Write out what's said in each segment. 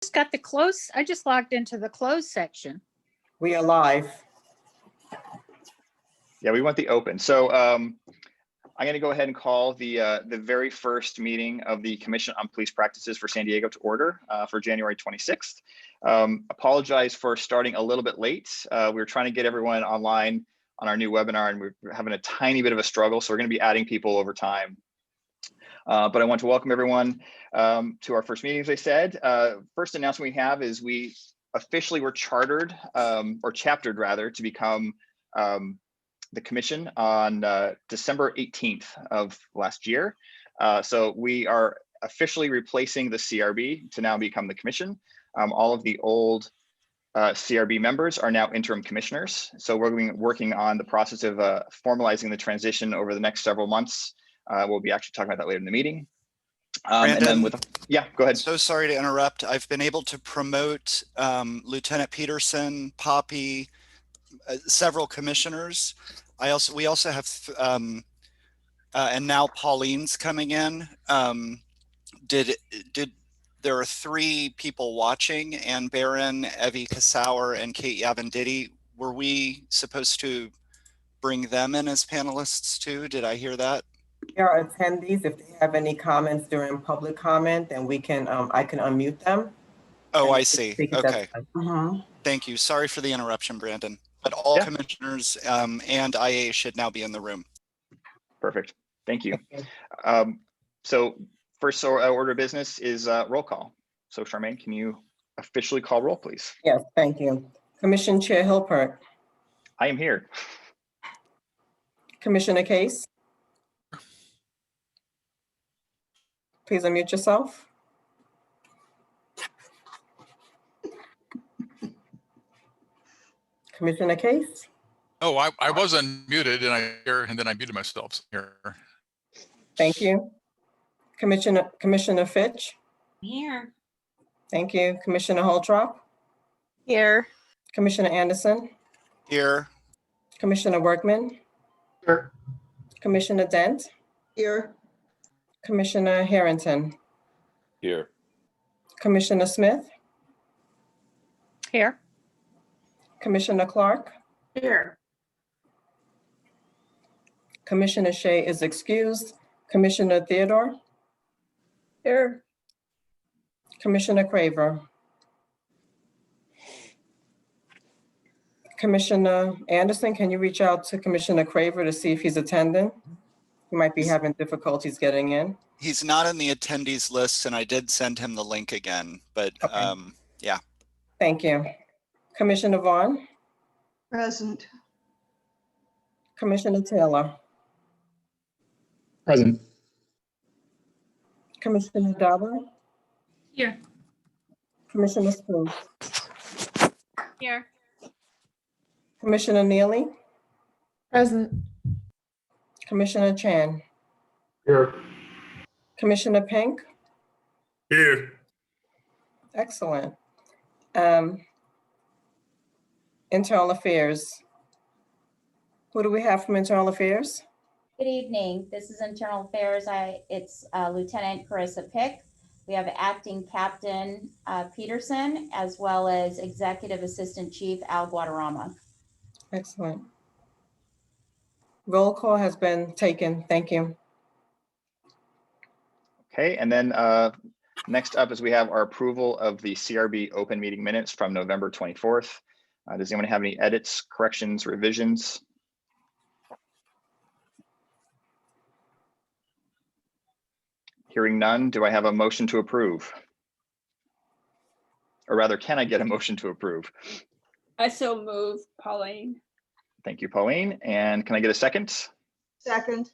Just got the close. I just logged into the closed section. We are live. Yeah, we want the open. So I'm going to go ahead and call the very first meeting of the Commission on Police Practices for San Diego to order for January 26th. Apologize for starting a little bit late. We were trying to get everyone online on our new webinar, and we're having a tiny bit of a struggle. So we're going to be adding people over time. But I want to welcome everyone to our first meeting, as I said. First announcement we have is we officially were chartered, or chaptered rather, to become the commission on December 18th of last year. So we are officially replacing the CRB to now become the commission. All of the old CRB members are now interim commissioners. So we're working on the process of formalizing the transition over the next several months. We'll be actually talking about that later in the meeting. Brandon, and then yeah, go ahead. So sorry to interrupt. I've been able to promote Lieutenant Peterson, Poppy, several commissioners. We also have, and now Pauline's coming in. There are 3 people watching: Ann Barron, Evie Kassauer, and Kate Yavenditti. Were we supposed to bring them in as panelists too? Did I hear that? There are attendees. If they have any comments during public comment, then we can, I can unmute them. Oh, I see. Okay. Mm-hmm. Thank you. Sorry for the interruption, Brandon. But all commissioners and IA should now be in the room. Perfect. Thank you. So first order of business is roll call. So Charmaine, can you officially call roll, please? Yes, thank you. Commission Chair Hilpert. I am here. Commissioner Case. Please unmute yourself. Commissioner Case. Oh, I was unmuted and then I muted myself here. Thank you. Commissioner Fitch. Here. Thank you. Commissioner Holtrop. Here. Commissioner Anderson. Here. Commissioner Workman. Here. Commissioner Dent. Here. Commissioner Harrington. Here. Commissioner Smith. Here. Commissioner Clark. Here. Commissioner Shea is excused. Commissioner Theodore. Here. Commissioner Craver. Commissioner Anderson, can you reach out to Commissioner Craver to see if he's attending? He might be having difficulties getting in. He's not in the attendees list, and I did send him the link again, but Okay. yeah. Thank you. Commissioner Vaughn. Present. Commissioner Taylor. Present. Commissioner Dauber. Here. Commissioner Spruce. Here. Commissioner Neely. Present. Commissioner Chan. Here. Commissioner Pink. Here. Excellent. Internal Affairs. Who do we have from Internal Affairs? Good evening. This is Internal Affairs. It's Lieutenant Carissa Pick. We have Acting Captain Peterson, as well as Executive Assistant Chief Al Guadarrama. Excellent. Roll call has been taken. Thank you. Okay, and then next up is we have our approval of the CRB open meeting minutes from November 24th. Does anyone have any edits, corrections, revisions? Hearing none, do I have a motion to approve? Or rather, can I get a motion to approve? I so move, Pauline. Thank you, Pauline. And can I get a second? Second.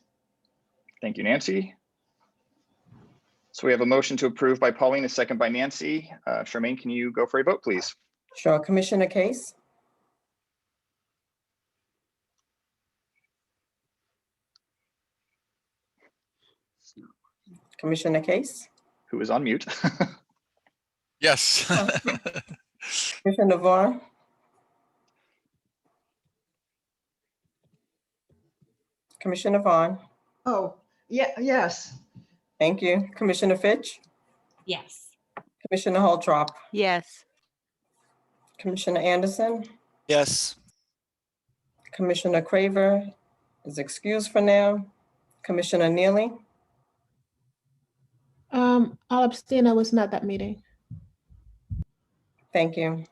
Thank you, Nancy. So we have a motion to approve by Pauline, a second by Nancy. Charmaine, can you go for a vote, please? Sure. Commissioner Case. Commissioner Case. Who is on mute? Yes. Commissioner Vaughn. Commissioner Vaughn. Oh, yeah, yes. Thank you. Commissioner Fitch. Yes. Commissioner Holtrop, Yes. Commissioner Anderson, Yes. Commissioner Craver is excused for now. Commissioner Neely, I'll abstain. I was not at that meeting. thank you.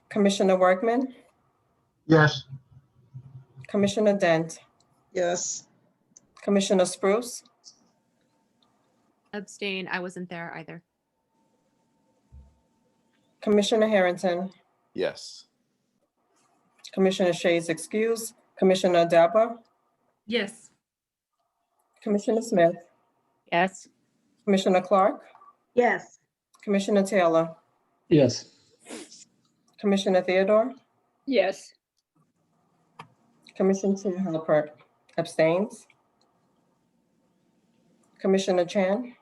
Commissioner Workman, Yes. Commissioner Dent, Yes. Commissioner Spruce, Abstain. I wasn't there either. Commissioner Harrington, Yes. Commissioner Shays excused, Commissioner Dapper, Yes. Commissioner Smith, Yes. Commissioner Clark, Yes. Commissioner Taylor, Yes. Commissioner Theodore, Yes. Commissioner Halpert abstains. Commissioner Chan,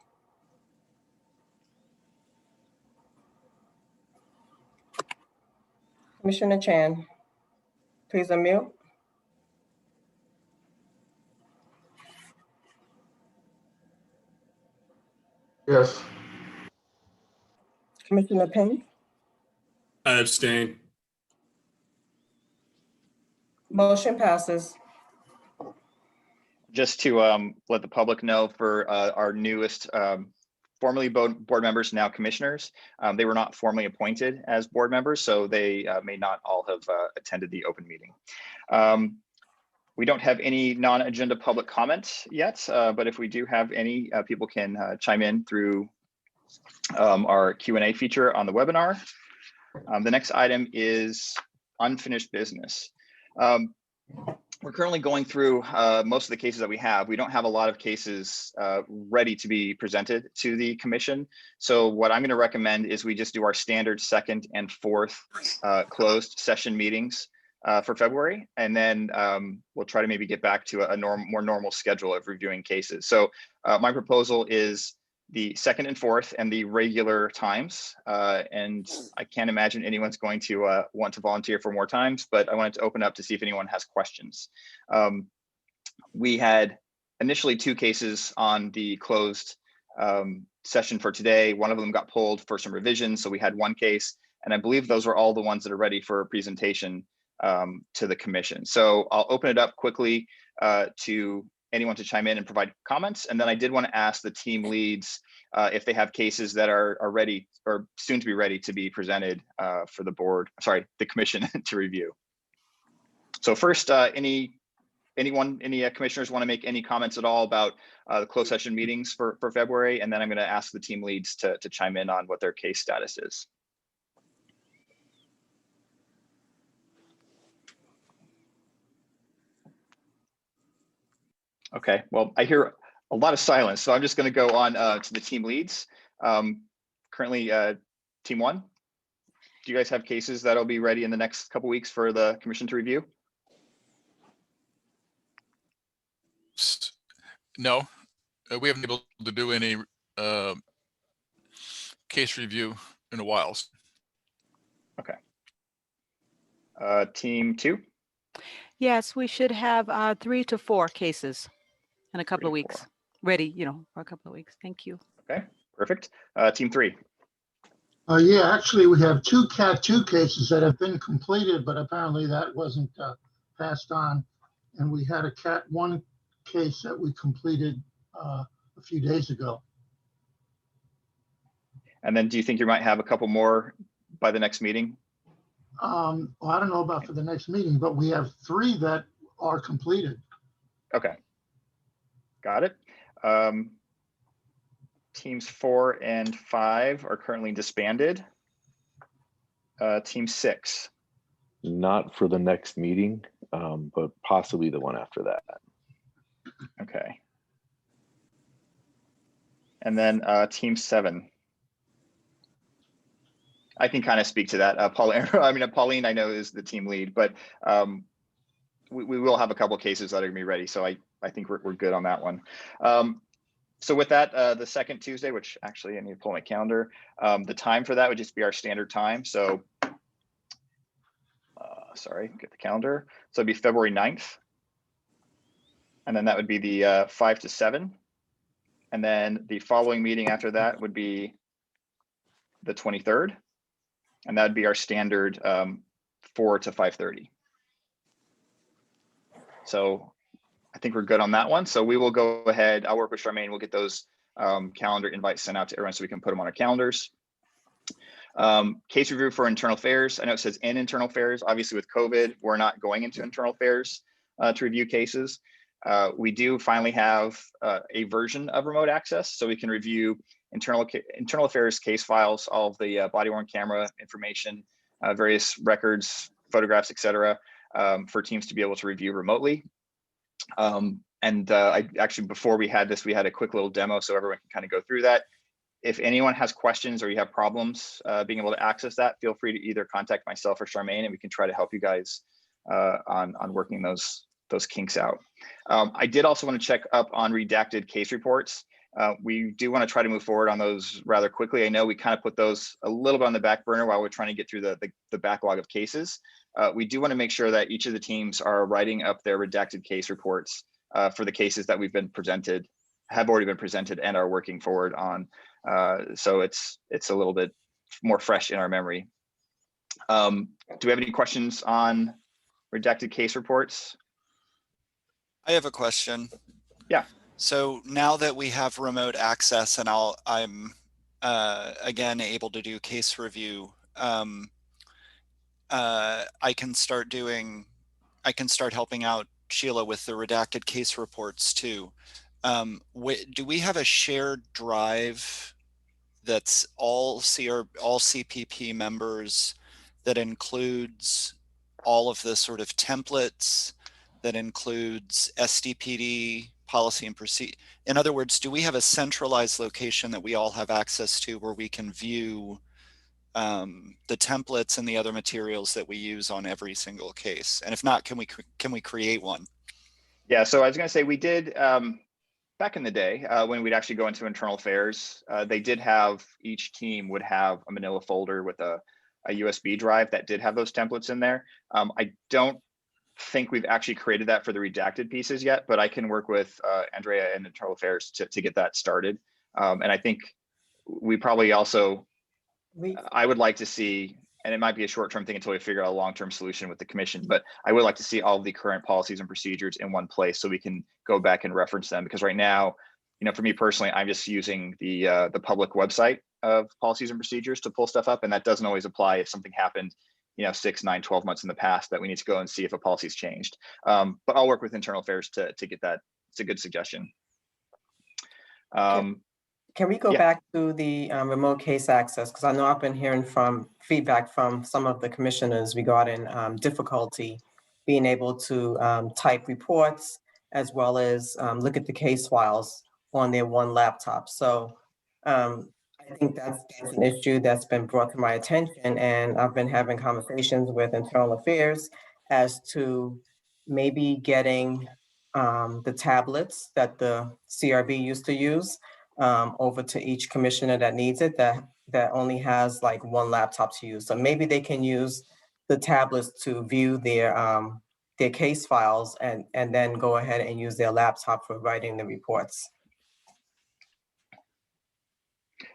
Commissioner Chan, please unmute. Yes. Commissioner Pink, I abstain. motion passes. Just to let the public know, for our newest formerly board members, now commissioners, they were not formally appointed as board members, so they may not all have attended the open meeting. We don't have any non-agenda public comment yet, but if we do have any, people can chime in through our Q&A feature on the webinar. The next item is unfinished business. We're currently going through most of the cases that we have. We don't have a lot of cases ready to be presented to the commission. So what I'm going to recommend is we just do our standard second and fourth closed session meetings for February. And then we'll try to maybe get back to a more normal schedule of reviewing cases. So my proposal is the second and fourth and the regular times. And I can't imagine anyone's going to want to volunteer for more times, but I wanted to open up to see if anyone has questions. We had initially 2 cases on the closed session for today. One of them got pulled for some revisions, so we had 1 case, and I believe those are all the ones that are ready for presentation to the commission. So I'll open it up quickly to anyone to chime in and provide comments. And then I did want to ask the team leads if they have cases that are ready or soon to be ready to be presented for the the commission to review. So first, any commissioners want to make any comments at all about the closed session meetings for February? And then I'm going to ask the team leads to chime in on what their case status is. Okay, well, I hear a lot of silence, so I'm just going to go on to the team leads. Currently, team 1, do you guys have cases that'll be ready in the next couple weeks for the commission to review? No, we haven't been able to do any case review in a while. Okay. Team 2? Yes, we should have 3 to 4 cases in a couple 3 of to weeks. 4. Ready, for a couple of weeks. Thank you. Okay, perfect. Team 3? Yeah, actually, we have 2 Cat 2 cases that have been completed, but apparently that wasn't passed on. And we had a Cat 1 case that we completed a few days ago. And then do you think you might have a couple more by the next meeting? Well, I don't know about for the next meeting, but we have 3 that are completed. Okay, got it. Teams 4 and 5 are currently disbanded. Team 6? Not for the next meeting, but possibly the one after that. Okay. And then team 7? I can kind of speak to that. Pauline, I know is the team lead, but we will have a couple of cases that are gonna be ready. So I think we're good on that one. So with that, the second Tuesday, which actually I need to pull my calendar, the time for that would just be our standard time. So, sorry, get the calendar. So it'd be February 9th. And then that would be the 5 to 7. And then the following meeting after that would be the 23rd. And that'd be our standard 4 to 5:30. So I think we're good on that one. So we will go ahead. I'll work with Charmaine. We'll get those calendar invites sent out to everyone so we can put them on our calendars. Case review for internal affairs. I know it says in internal affairs. Obviously with COVID, we're not going into internal affairs to review cases. We do finally have a version of remote access, so we can review internal affairs case files, all of the body worn camera information, various records, photographs, etc., for teams to be able to review remotely. I actually, before we had this, we had a quick little demo so everyone can kind of go through that. If anyone has questions or you have problems being able to access that, feel free to either contact myself or Charmaine, and we can try to help you guys on working those kinks out. I did also want to check up on redacted case reports. We do want to try to move forward on those rather quickly. I know we kind of put those a little bit on the back burner while we're trying to get through the backlog of cases. We do want to make sure that each of the teams are writing up their redacted case reports for the cases that we've been presented, have already been presented, and are working forward on. So it's a little bit more fresh in our memory. Do we have any questions on redacted case reports? I have a question. Yeah. So now that we have remote access and I'm again able to do case review, I can start helping out Sheila with the redacted case reports too. Do we have a shared drive that's all CPP members, that includes all of the sort of templates, that includes Sdpd policy and procedure? In other words, do we have a centralized location that we all have access to where we can view the templates and the other materials that we use on every single case? And if not, can we create one? Yeah, so I was going to say we did back in the day when we'd actually go into internal affairs. They did have, each team would have a manila folder with a USB drive that did have those templates in there. I don't think we've actually created that for the redacted pieces yet, but I can work with Andrea and internal affairs to get that started. And I think we probably also, I would like to see, and it might be a short-term thing until we figure out a long-term solution with the commission, but I would like to see all of the current policies and procedures in one place so we can go back and reference them. Because right now, you know, for me personally, I'm just using the public website of policies and procedures to pull stuff up, and that doesn't always apply if something happened, you know, 6, 9, 12 months in the past that we need to go and see if a policy's changed. But I'll work with internal affairs to get that. It's a good suggestion. Can we go back to the remote case access? Because I know I've been hearing from feedback from some of the commissioners regarding difficulty being able to type reports as well as look at the case files on their one laptop. So I think that's an issue that's been brought to my attention, and I've been having conversations with internal affairs as to maybe getting the tablets that the CRB used to use over to each commissioner that needs it, that only has like one laptop to use. So maybe they can use the tablets to view their case files and then go ahead and use their laptop for writing the reports.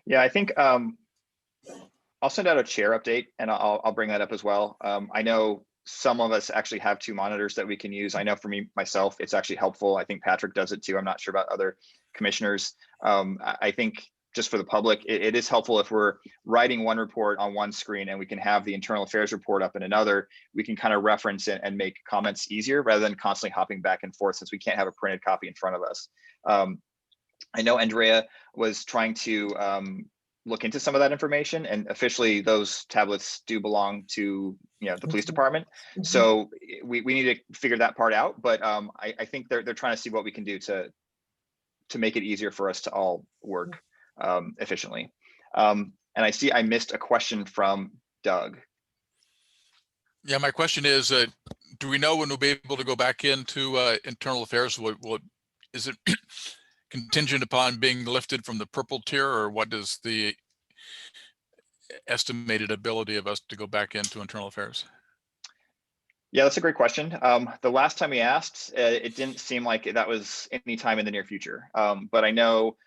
Yeah, I think I'll send out a chair update, and I'll bring that up as well. I know some of us actually have 2 monitors that we can use. I know for myself, it's actually helpful. I think Patrick does it too. I'm not sure about other commissioners. I think just for the public, it is helpful if we're writing one report on one screen and we can have the internal affairs report up in another. We can kind of reference it and make comments easier rather than constantly hopping back and forth, since we can't have a printed copy in front of us. I know Andrea was trying to look into some of that information, and officially those tablets do belong to, you know, the police department. So we need to figure that part out. But I think they're trying to see what we can do to make it easier for us to all work efficiently. And I see I missed a question from Doug. Yeah, my question is, do we know when we'll be able to go back into internal affairs? Is it contingent upon being lifted from the purple tier, or what is the estimated ability of us to go back into internal affairs? Yeah, that's a great question. The last time we asked, it didn't seem like that was any time in the near future. But I know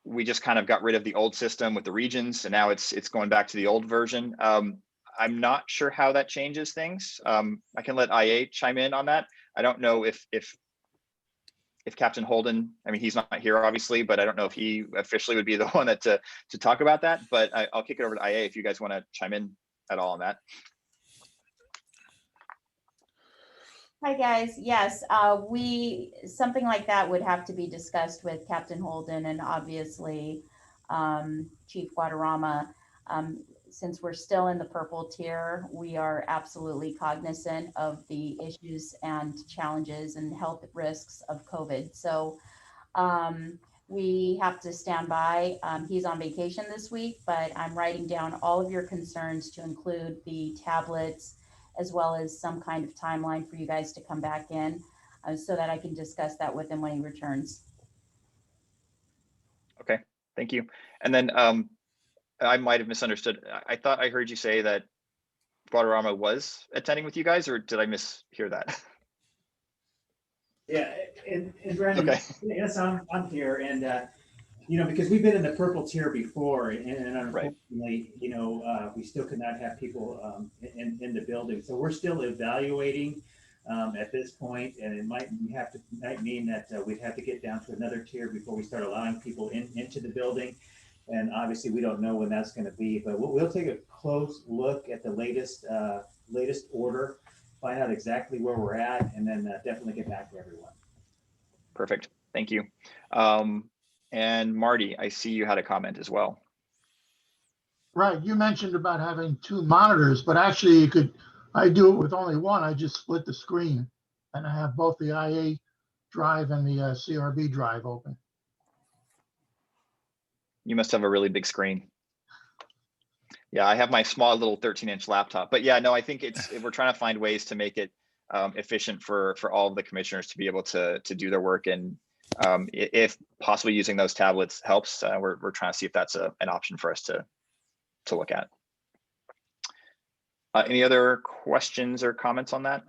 we just kind of got rid of the old system with the regions, and now it's going back to the old version. I'm not sure how that changes things. I can let IA chime in on that. I don't know if Captain Holden, I mean, he's not here obviously, but I don't know if he officially would be the one that to talk about that. But I'll kick it over to IA if you guys want to chime in at all on that. Hi guys, yes, something like that would have to be discussed with Captain Holden and obviously Chief Guadarrama. Since we're still in the purple tier, we are absolutely cognizant of the issues and challenges and health risks of COVID. So we have to stand by. He's on vacation this week, but I'm writing down all of your concerns to include the tablets, as well as some kind of timeline for you guys to come back in so that I can discuss that with him when he returns. Okay, thank you. And then I might have misunderstood. I thought I heard you say that Guadarrama was attending with you guys, or did I mishear that? Yeah, and Brandon, Okay. yes, I'm here, and you know, because we've been in the purple tier before, and unfortunately, you know, we still could not have people in the building, so we're still evaluating at this point, and it might mean that we'd have to get down to another tier before we start allowing people into the building, and obviously we don't know when that's going to be, but we'll take a close look at the latest order, find out exactly where we're at, and then definitely get back to everyone. Perfect. Thank you. And Marty, I see you had a comment as well. Right, you mentioned about having 2 monitors, but actually I do it with only one. I just split the screen and I have both the IA drive and the CRB drive open. You must have a really big screen. Yeah, I have my small little 13-inch laptop, but yeah, no, I think we're trying to find ways to make it efficient for all of the commissioners to be able to do their work, and if possibly using those tablets helps, we're trying to see if that's an option for us to look at. Any other questions or comments on that?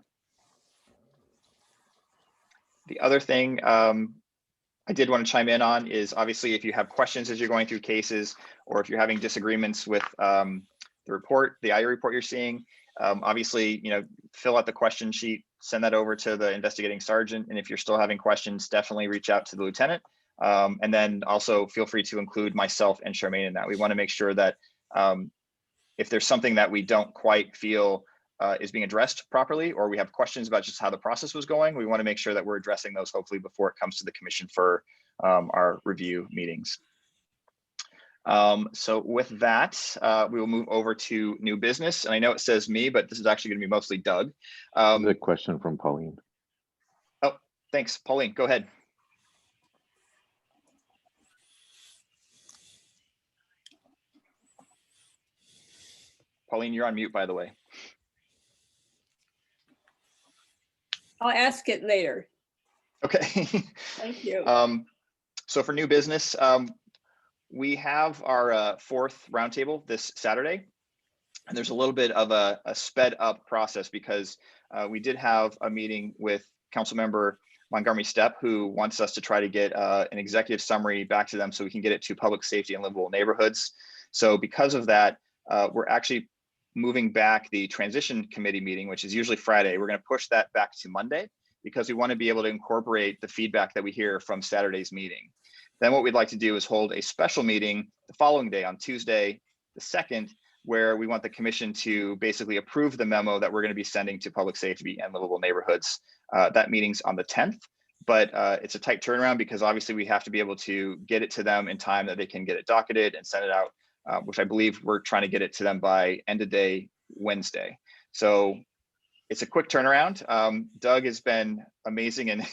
The other thing I did want to chime in on is obviously if you have questions as you're going through cases, or if you're having disagreements with the report, the IA report you're seeing, obviously, you know, fill out the question sheet, send that over to the investigating sergeant. And if you're still having questions, definitely reach out to the lieutenant. And then also feel free to include myself and Charmaine in that. We want to make sure that if there's something that we don't quite feel is being addressed properly, or we have questions about just how the process was going, we want to make sure that we're addressing those hopefully before it comes to the commission for our review meetings. So with that, we will move over to new business. And I know it says me, but this is actually going to be mostly Doug. The question from Pauline. Oh, thanks. Pauline, go ahead. Pauline, you're on mute, by the way. I'll ask it later. Okay. Thank you. So for new business, we have our 4th roundtable this Saturday, and there's a little bit of a sped up process because we did have a meeting with Councilmember Montgomery Stepp, who wants us to try to get an executive summary back to them so we can get it to public safety and livable neighborhoods. So because of that, we're actually moving back the transition committee meeting, which is usually Friday. We're going to push that back to Monday because we want to be able to incorporate the feedback that we hear from Saturday's meeting. Then what we'd like to do is hold a special meeting the following day on Tuesday, the 2nd, where we want the commission to basically approve the memo that we're going to be sending to public safety and livable neighborhoods. That meeting's on the 10th, but it's a tight turnaround because obviously we have to be able to get it to them in time that they can get it docketed and send it out, which I believe we're trying to get it to them by end of day Wednesday. So it's a quick turnaround. Doug has been amazing in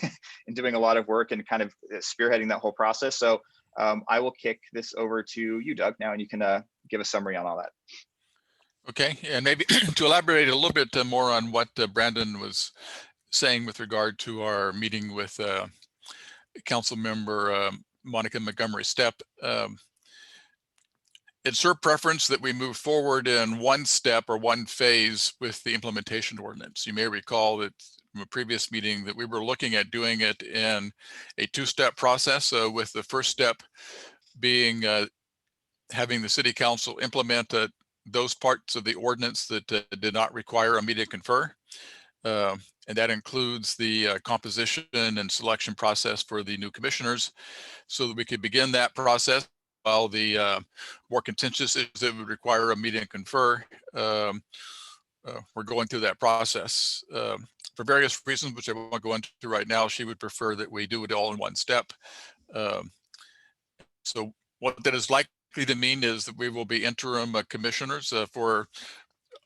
doing a lot of work and kind of spearheading that whole process. So I will kick this over to you, Doug, now, and you can give a summary on all that. Okay, and maybe to elaborate a little bit more on what Brandon was saying with regard to our meeting with Council Member Monica Montgomery Stepp. It's her preference that we move forward in one step or one phase with the implementation ordinance. You may recall that from a previous meeting that we were looking at doing it in a 2-step process, with the first step being having the city council implement those parts of the ordinance that did not require immediate confer. And that includes the composition and selection process for the new commissioners, so that we could begin that process, while the more contentious issues that would require immediate confer, we're going through that process. For various reasons, which I won't go into right now, she would prefer that we do it all in one step. So what that is likely to mean is that we will be interim commissioners for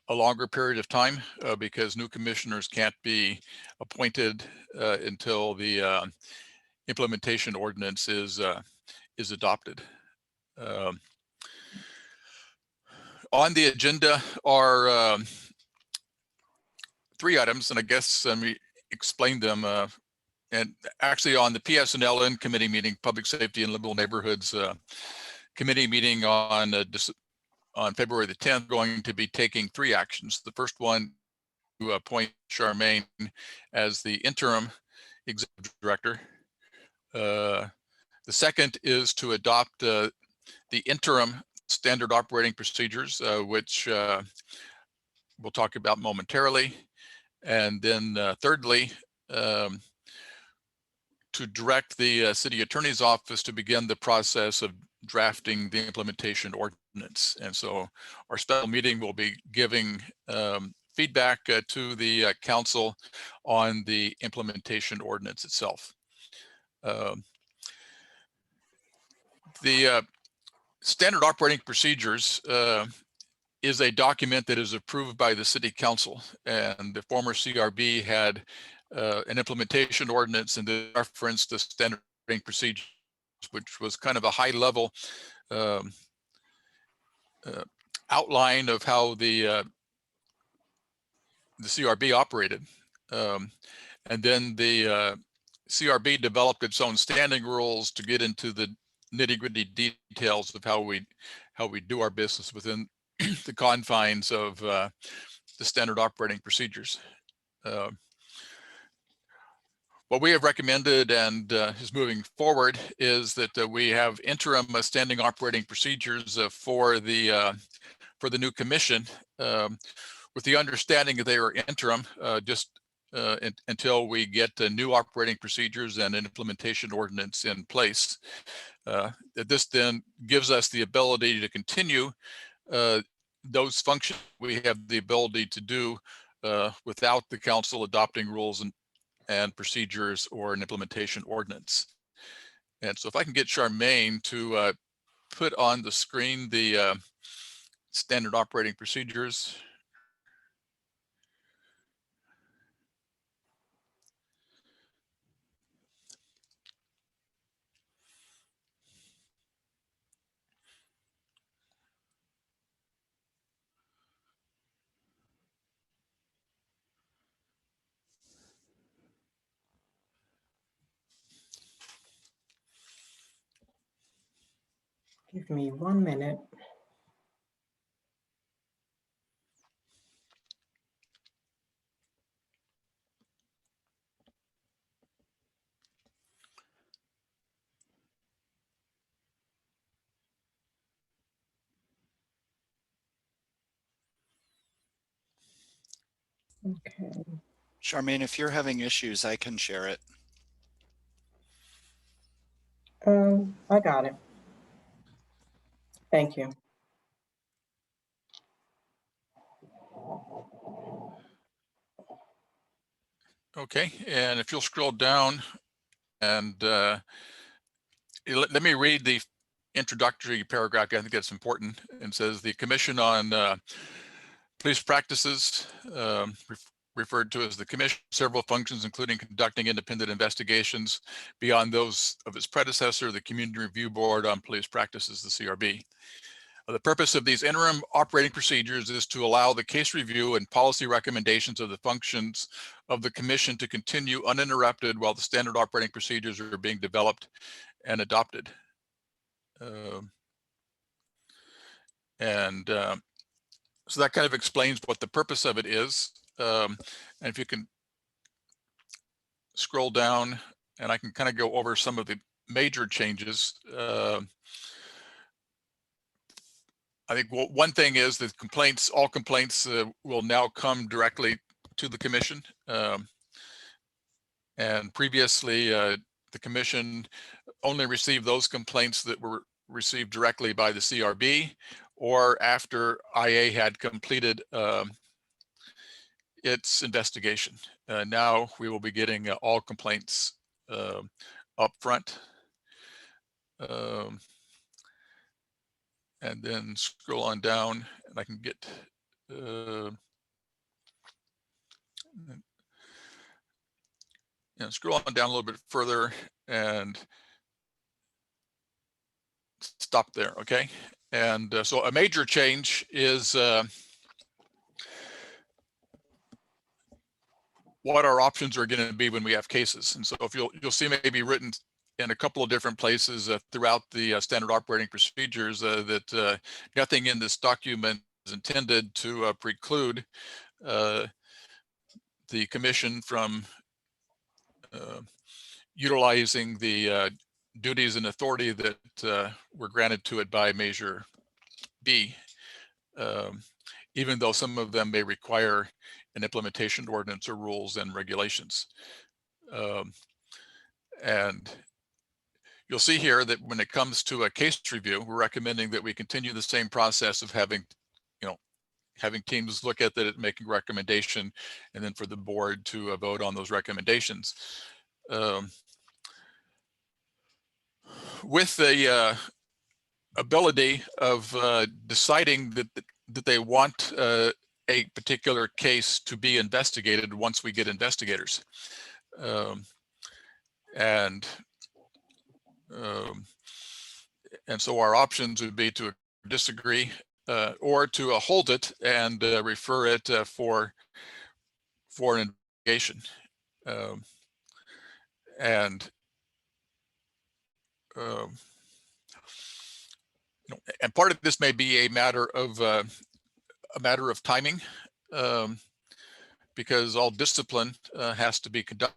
a longer period of time, because new commissioners can't be appointed until the implementation ordinance is adopted. On the agenda are 3 items, and I guess let me explain them. And actually, on the PSNLN committee meeting, Public Safety and Livable Neighborhoods committee meeting on February the 10th, going to be taking 3 actions. The first one, to appoint Charmaine as the interim executive director. The second is to adopt the interim standard operating procedures, which we'll talk about momentarily. And then thirdly, to direct the city attorney's office to begin the process of drafting the implementation ordinance. And so our special meeting will be giving feedback to the council on the implementation ordinance itself. The standard operating procedures is a document that is approved by the city council, and the former CRB had an implementation ordinance and the reference to standard operating procedures, which was kind of a high level outline of how the CRB operated. And then the CRB developed its own standing rules to get into the nitty-gritty details of how we do our business within the confines of the standard operating procedures. What we have recommended and is moving forward is that we have interim standing operating procedures for the new commission, with the understanding that they are interim just until we get new operating procedures and an implementation ordinance in place. This then gives us the ability to continue those functions we have the ability to do without the council adopting rules and procedures or an implementation ordinance. And so if I can get Charmaine to put on the screen the standard operating procedures. Give me 1 minute. Okay. Charmaine, if you're having issues, I can share it. I got it. Thank you. Okay, and if you'll scroll down and let me read the introductory paragraph. I think that's important. It says the Commission on Police Practices, referred to as the Commission, several functions, including conducting independent investigations beyond those of its predecessor, the Community Review Board on Police Practices, the CRB. The purpose of these interim operating procedures is to allow the case review and policy recommendations of the functions of the Commission to continue uninterrupted while the standard operating procedures are being developed and adopted. So that kind of explains what the purpose of it is. And if you can scroll down, and I can kind of go over some of the major changes. I think one thing is that all complaints will now come directly to the commission. And previously, the commission only received those complaints that were received directly by the CRB or after IA had completed its investigation. Now we will be getting all complaints up front. And then scroll on down and I can get scroll on down a little bit further and stop there. Okay. And so a major change is what our options are going to be when we have cases. And so if you'll see maybe written in a couple of different places throughout the standard operating procedures that nothing in this document is intended to preclude the commission from utilizing the duties and authority that were granted to it by Measure B, even though some of them may require an implementation ordinance or rules and regulations. And you'll see here that when it comes to a case review, we're recommending that we continue the same process of having teams look at it, making recommendation, and then for the board to vote on those recommendations. With the ability of deciding that they want a particular case to be investigated once we get investigators. And so our options would be to disagree or to hold it and refer it for an investigation. And part of this may be a matter of timing, because all discipline has to be conducted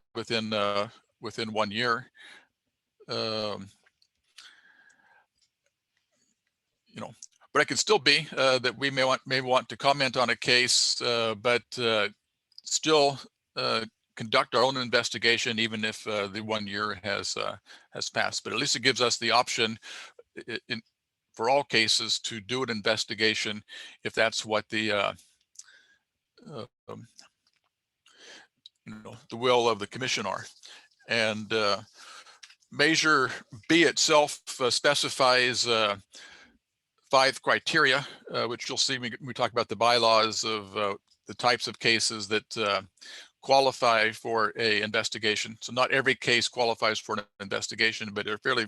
within 1 year. But it could still be that we may want to comment on a case, but still conduct our own investigation, even if the 1 year has passed. But at least it gives us the option for all cases to do an investigation if that's what the will of the commission are. And Measure B itself specifies 5 criteria, which you'll see when we talk about the bylaws of the types of cases that qualify for a investigation. So not every case qualifies for an investigation, but they're fairly,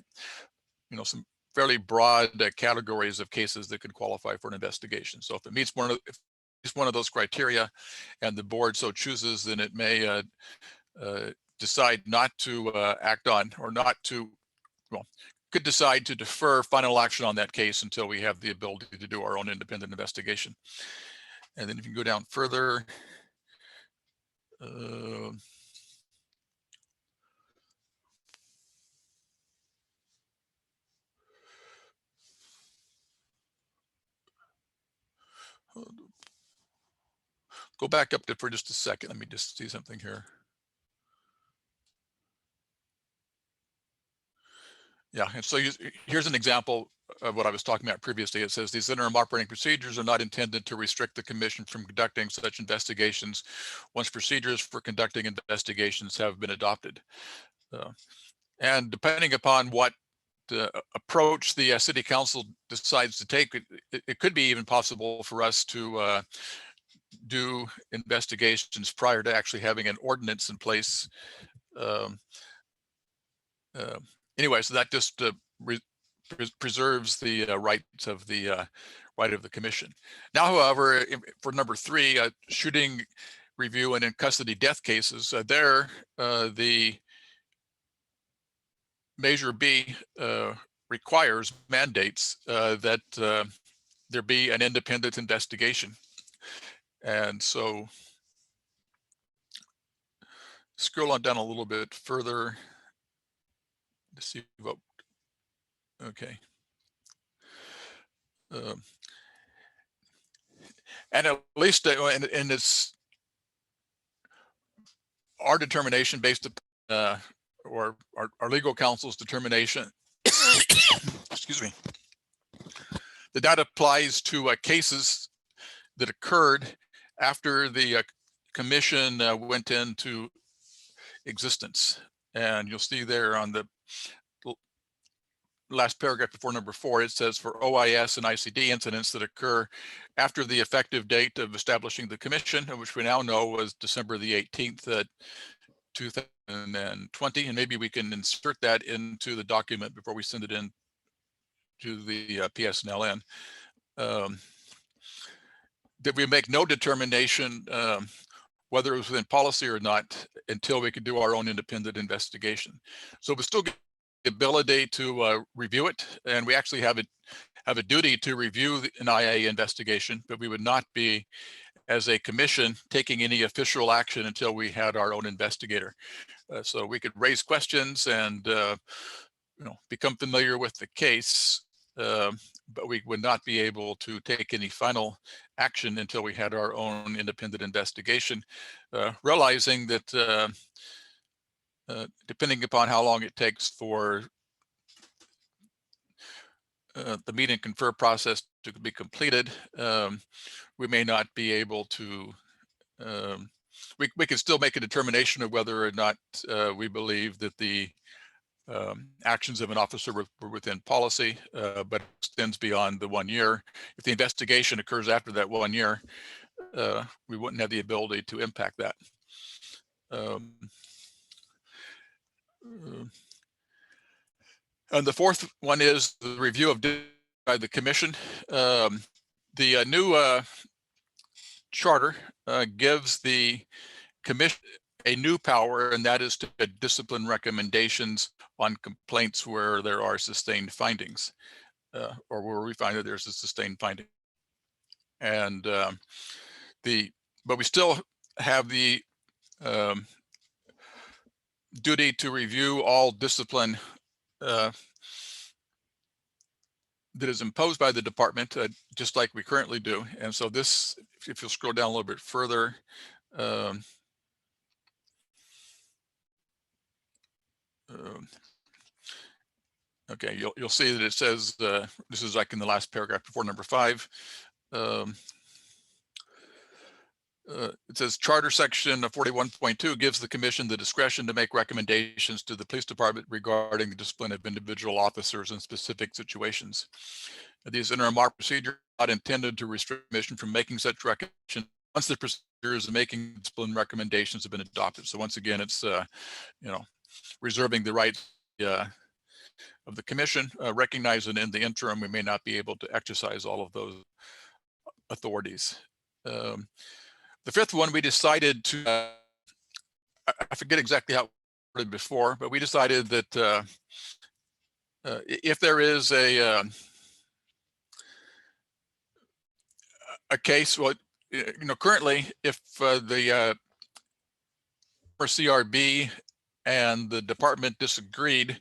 some fairly broad categories of cases that could qualify for an investigation. So if it meets one of those criteria and the board so chooses, then it may decide not to act on, or not to, could decide to defer final action on that case until we have the ability to do our own independent investigation. And then if you go down further, go back up to for just a second. Let me just see something here. Yeah, and so here's an example of what I was talking about previously. It says these interim operating procedures are not intended to restrict the commission from conducting such investigations once procedures for conducting investigations have been adopted. And depending upon what approach the city council decides to take, it could be even possible for us to do investigations prior to actually having an ordinance in place. Anyway, so that just preserves the rights of the commission. Now, however, for number 3, shooting, review, and in custody death cases, the Measure B mandates that there be an independent investigation. And so scroll on down a little bit further to see what, okay. And at least in it's our determination based upon or our legal counsel's determination, excuse me, that applies to cases that occurred after the commission went into existence. And you'll see there on the last paragraph before number 4, it says for OIS and ICD incidents that occur after the effective date of establishing the commission, which we now know was December the 18th, 2020. And maybe we can insert that into the document before we send it in to the PSNLN. That we make no determination whether it was within policy or not until we could do our own independent investigation. So we still get the ability to review it, and we actually have a duty to review an IA investigation, but we would not be, as a commission, taking any official action until we had our own investigator. So we could raise questions and become familiar with the case, but we would not be able to take any final action until we had our own independent investigation, realizing that depending upon how long it takes for the meet and confer process to be completed, we may not be able to, we can still make a determination of whether or not we believe that the actions of an officer were within policy, but extends beyond the 1 year. If the investigation occurs after that 1 year, we wouldn't have the ability to impact that. And the fourth one is the review of by the commission. The new charter gives the commission a new power, and that is to discipline recommendations on complaints where there are sustained findings, or where we find that there's a sustained finding. And but we still have the duty to review all discipline that is imposed by the department, just like we currently do. And so this, if you'll scroll down a little bit further, okay, you'll see that it says, this is like in the last paragraph before number 5. It says Charter Section 41.2 gives the commission the discretion to make recommendations to the police department regarding the discipline of individual officers in specific situations. These interim procedures are not intended to restrict the commission from making such recommendations once the procedures of making discipline recommendations have been adopted. So once again, it's reserving the rights of the commission, recognizing in the interim we may not be able to exercise all of those authorities. The fifth one, we decided to, I forget exactly how it worked before, but we decided that if there is a case, well, currently, if the CRB and the department disagreed,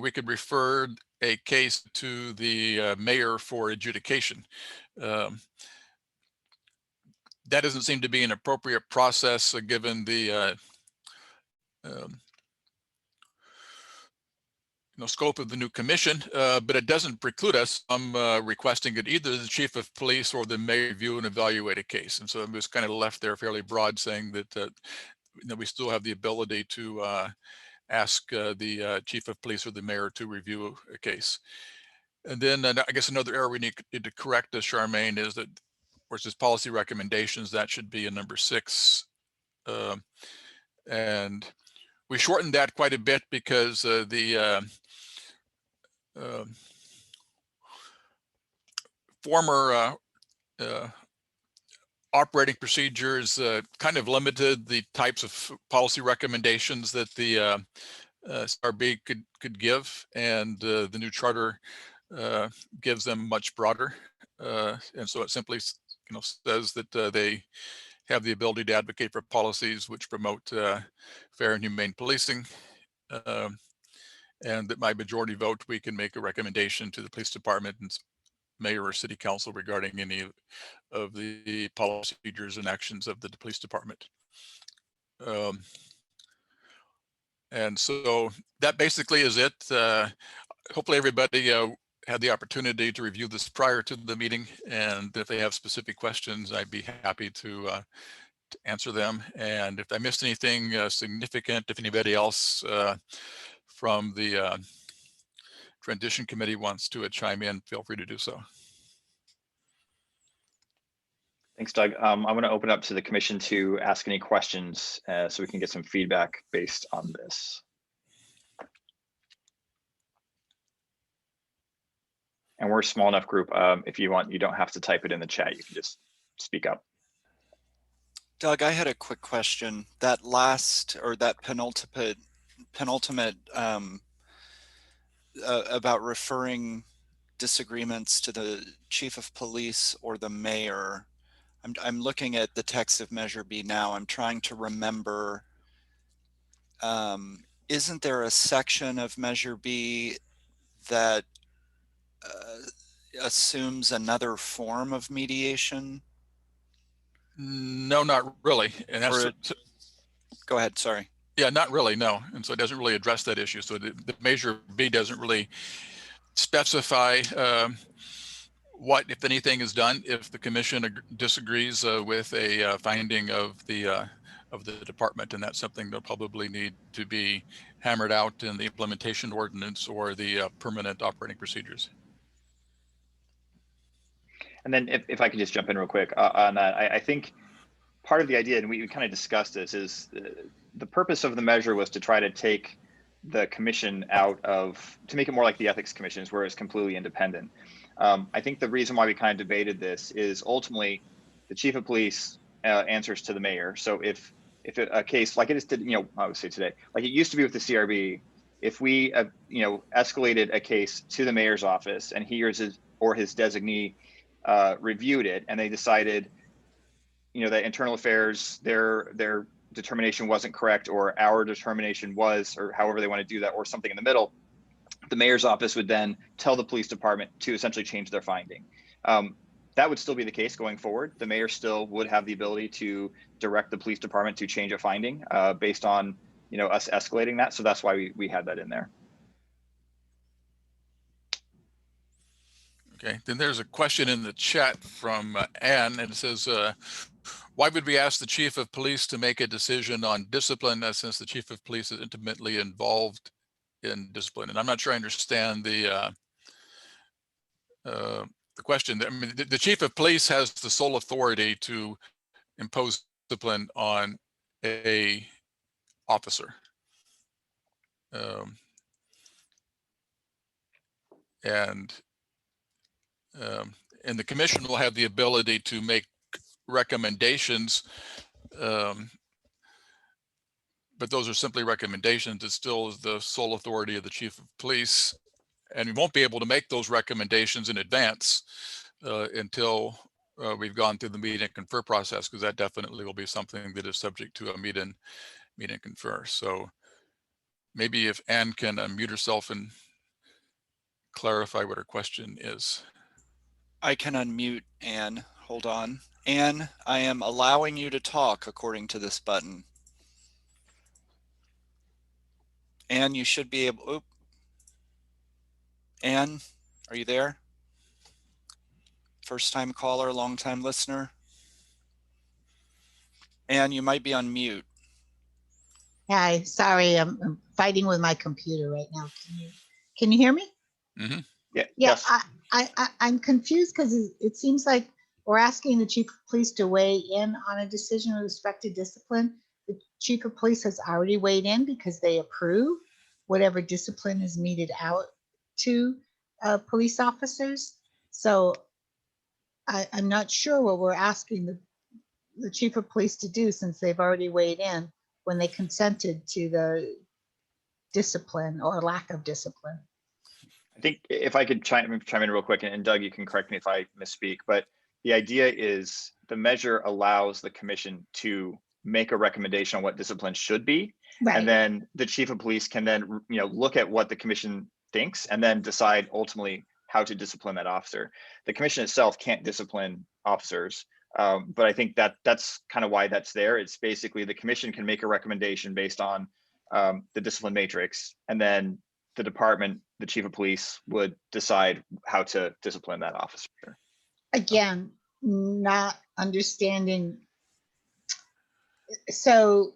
we could refer a case to the mayor for adjudication. That doesn't seem to be an appropriate process given the scope of the new commission, but it doesn't preclude us from requesting that either the chief of police or the mayor review and evaluate a case. And so it was kind of left there fairly broad, saying that we still have the ability to ask the chief of police or the mayor to review a case. And then I guess another error we need to correct, Charmaine, is that versus policy recommendations, that should be in number 6. And we shortened that quite a bit because the former operating procedures kind of limited the types of policy recommendations that the CRB could give, and the new charter gives them much broader. And so it simply says that they have the ability to advocate for policies which promote fair and humane policing, and that by majority vote we can make a recommendation to the police department and mayor or city council regarding any of the policy, procedures, and actions of the police department. And so that basically is it. Hopefully everybody had the opportunity to review this prior to the meeting, and if they have specific questions, I'd be happy to answer them. And if I missed anything significant, if anybody else from the transition committee wants to chime in, feel free to do so. Thanks, Doug. I'm going to open up to the commission to ask any questions so we can get some feedback based on this. And we're a small enough group. If you want, you don't have to type it in the chat. You can just speak up. Doug, I had a quick question. That last, or that penultimate about referring disagreements to the chief of police or the mayor. I'm looking at the text of Measure B now. I'm trying to remember, isn't there a section of Measure B that assumes another form of mediation? No, not really. And that's go ahead, sorry. Yeah, not really, no. And so it doesn't really address that issue. So the Measure B doesn't really specify what, if anything, is done if the commission disagrees with a finding of the department, and that's something that'll probably need to be hammered out in the implementation ordinance or the permanent operating procedures. And then if I could just jump in real quick on that, I think part of the idea, and we kind of discussed this, is the purpose of the measure was to try to take the commission out of, to make it more like the ethics commissions where it's completely independent. I think the reason why we kind of debated this is ultimately the chief of police answers to the mayor. So if a case like it is, I would say today, like it used to be with the CRB, if we, escalated a case to the mayor's office and he or his designee reviewed it and they decided, that internal affairs, their determination wasn't correct, or our determination was, or however they want to do that, or something in the middle, the mayor's office would then tell the police department to essentially change their finding. That would still be the case going forward. The mayor still would have the ability to direct the police department to change a finding based on, us escalating that. So that's why we had that in there. Okay, then there's a question in the chat from Anne, and it says, why would we ask the chief of police to make a decision on discipline since the chief of police is intimately involved in discipline? And I'm not sure I understand the question. I mean, the chief of police has the sole authority to impose discipline on a officer. And the commission will have the ability to make recommendations, but those are simply recommendations. It still is the sole authority of the chief of police, and we won't be able to make those recommendations in advance until we've gone through the meet and confer process, because that definitely will be something that is subject to a meet and confer. So maybe if Anne can unmute herself and clarify what her question is. I can unmute Anne. Hold on. Anne, I am allowing you to talk according to this button. Anne, you should be able. Oop. Anne, are you there? First time caller, long time listener. Anne, you might be on mute. Hi, sorry, I'm fighting with my computer right now. Can you hear me? Mm-hmm. Yeah. Yeah, Yes. I'm confused because it seems like we're asking the chief of police to weigh in on a decision with respect to discipline. The chief of police has already weighed in because they approve whatever discipline is meted out to police officers. So I'm not sure what we're asking the chief of police to do, since they've already weighed in when they consented to the discipline or lack of discipline. I think if I could chime in real quick, and Doug, you can correct me if I misspeak, but the idea is the measure allows the commission to make a recommendation on what discipline should be. Right. And then the chief of police can then, look at what the commission thinks and then decide ultimately how to discipline that officer. The commission itself can't discipline officers, but I think that's kind of why that's there. It's basically the commission can make a recommendation based on the discipline matrix, and then the department, the chief of police, would decide how to discipline that officer. Again, not understanding. So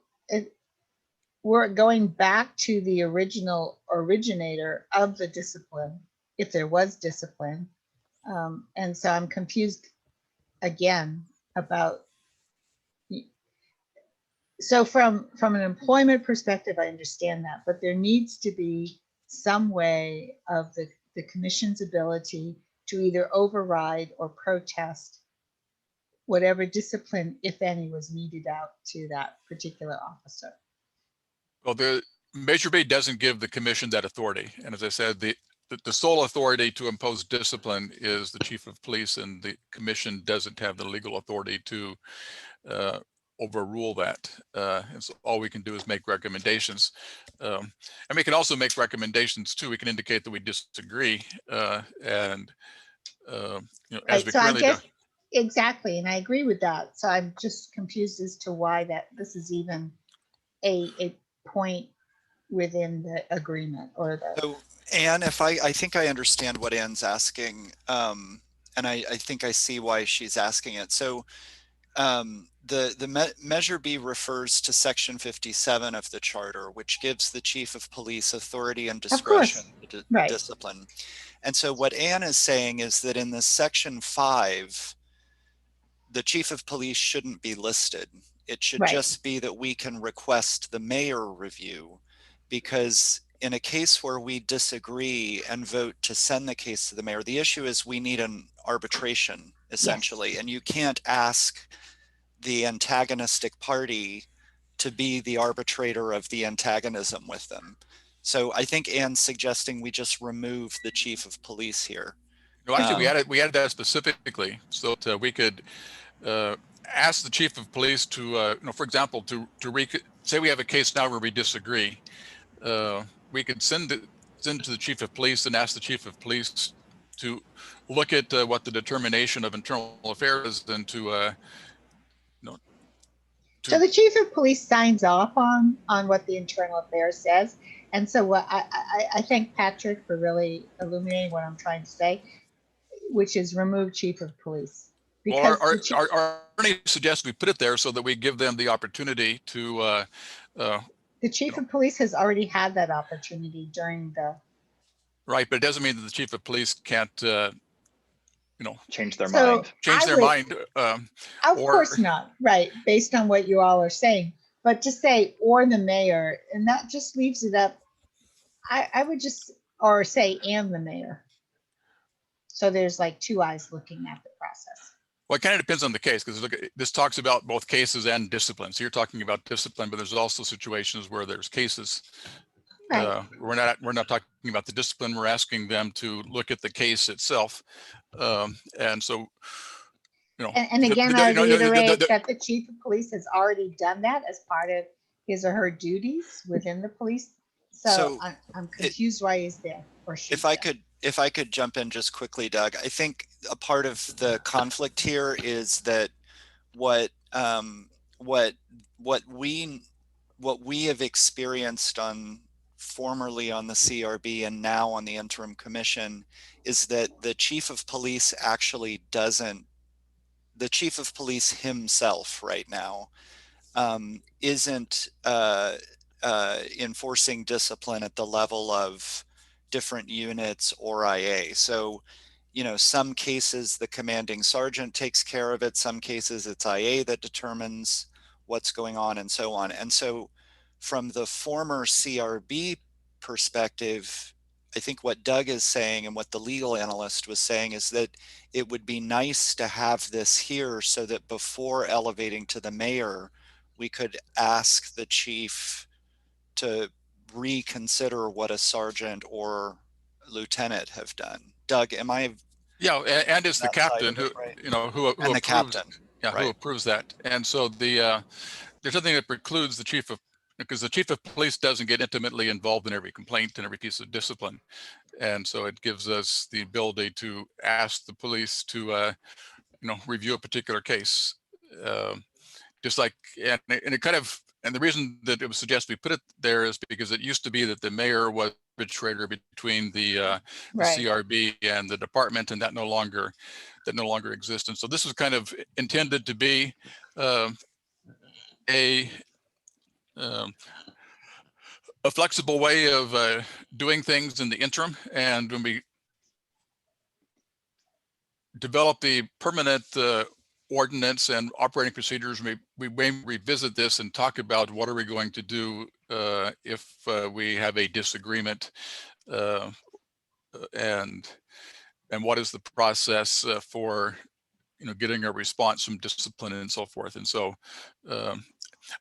we're going back to the original originator of the discipline, if there was discipline. And so I'm confused again about, so from an employment perspective, I understand that, but there needs to be some way of the commission's ability to either override or protest whatever discipline, if any, was meted out to that particular officer. Well, the Measure B doesn't give the commission that authority. And as I said, the sole authority to impose discipline is the chief of police, and the commission doesn't have the legal authority to overrule that. And so all we can do is make recommendations. And we can also make recommendations too. We can indicate that we disagree, and you know, as Right, we so I currently guess, do. exactly, and I agree with that. So I'm just confused as to why that this is even a point within the agreement or the. So Anne, if I think I understand what Anne's asking, and I think I see why she's asking it. So the Measure B refers to Section 57 of the Charter, which gives the chief of police authority and discretion to Right. discipline. And so what Anne is saying is that in the Section 5, the chief of police shouldn't be listed. It should Right. just be that we can request the mayor review, because in a case where we disagree and vote to send the case to the mayor, the issue is we need an arbitration essentially, Yes. and you can't ask the antagonistic party to be the arbitrator of the antagonism with them. So I think Anne's suggesting we just remove the chief of police here. No, actually, we added that specifically so that we could ask the chief of police to, you know, for example, say we have a case now where we disagree. We could send it to the chief of police and ask the chief of police to look at what the determination of internal affairs is, and to So the chief of police signs off on what the internal affairs says. And so what I thank Patrick for really illuminating what I'm trying to say, which is remove chief of police. Because our attorney suggests we put it there so that we give them the opportunity to. The chief of police has already had that opportunity during the. Right, but it doesn't mean that the chief of police can't, change their So mind. change I their would- mind. Of course not, right, based on what you all are saying. But to say, or the mayor, and that just leaves it up. I would just, or say, and the mayor. So there's like two eyes looking at the process. Well, it kind of depends on the case, because look, this talks about both cases and discipline. So you're talking about discipline, but there's also situations where there's cases. Right. We're not talking about the discipline. We're asking them to look at the case itself, and so, you know. And again, I reiterate that the chief of police has already done that as part of his or her duties within the police. So I'm confused why he's there or she's there. If I could jump in just quickly, Doug, I think a part of the conflict here is that what we have experienced formerly on the CRB and now on the interim commission is that the chief of police actually doesn't, the chief of police himself right now isn't enforcing discipline at the level of different units or IA. So, you know, some cases the commanding sergeant takes care of it. Some cases it's IA that determines what's going on and so on. And so from the former CRB perspective, I think what Doug is saying and what the legal analyst was saying is that it would be nice to have this here so that before elevating to the mayor, we could ask the chief to reconsider what a sergeant or lieutenant have done. Doug, am I? Yeah, and it's the captain who, right? You know, who and the approves, captain, yeah, right. who approves that. And so there's nothing that precludes the chief of, because the chief of police doesn't get intimately involved in every complaint and every piece of discipline. And so it gives us the ability to ask the police to, review a particular case. Just like, and it kind of, and the reason that it was suggested we put it there is because it used to be that the mayor was arbitrator between the Right. CRB and the department, and that no longer exists. And so this is kind of intended to be a flexible way of doing things in the interim. And when we develop the permanent ordinance and operating procedures, we may revisit this and talk about what are we going to do if we have a disagreement, and what is the process for getting a response from discipline and so forth. And so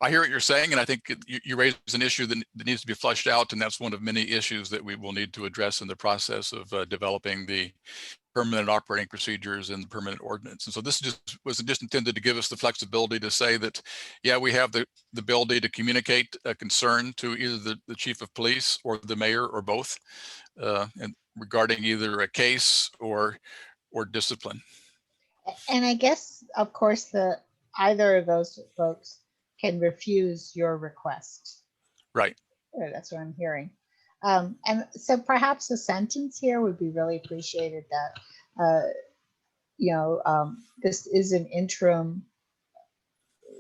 I hear what you're saying, and I think you raise an issue that needs to be fleshed out, and that's one of many issues that we will need to address in the process of developing the permanent operating procedures and the permanent ordinance. And so this was just intended to give us the flexibility to say that, yeah, we have the ability to communicate a concern to either the chief of police or the mayor or both, and regarding either a case or discipline. And I guess, of course, either of those folks can refuse your request. Right. That's what I'm hearing. And so perhaps a sentence here would be really appreciated that, this is an interim,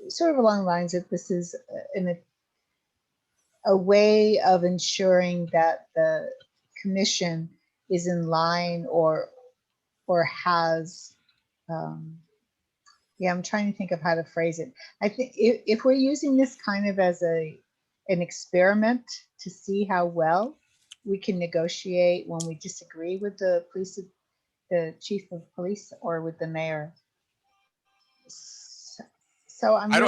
sort of along the lines that this is a way of ensuring that the commission is in line or has, I'm trying to think of how to phrase it. I think if we're using this kind of as an experiment to see how well we can negotiate when we disagree with the chief of police or with the mayor. So I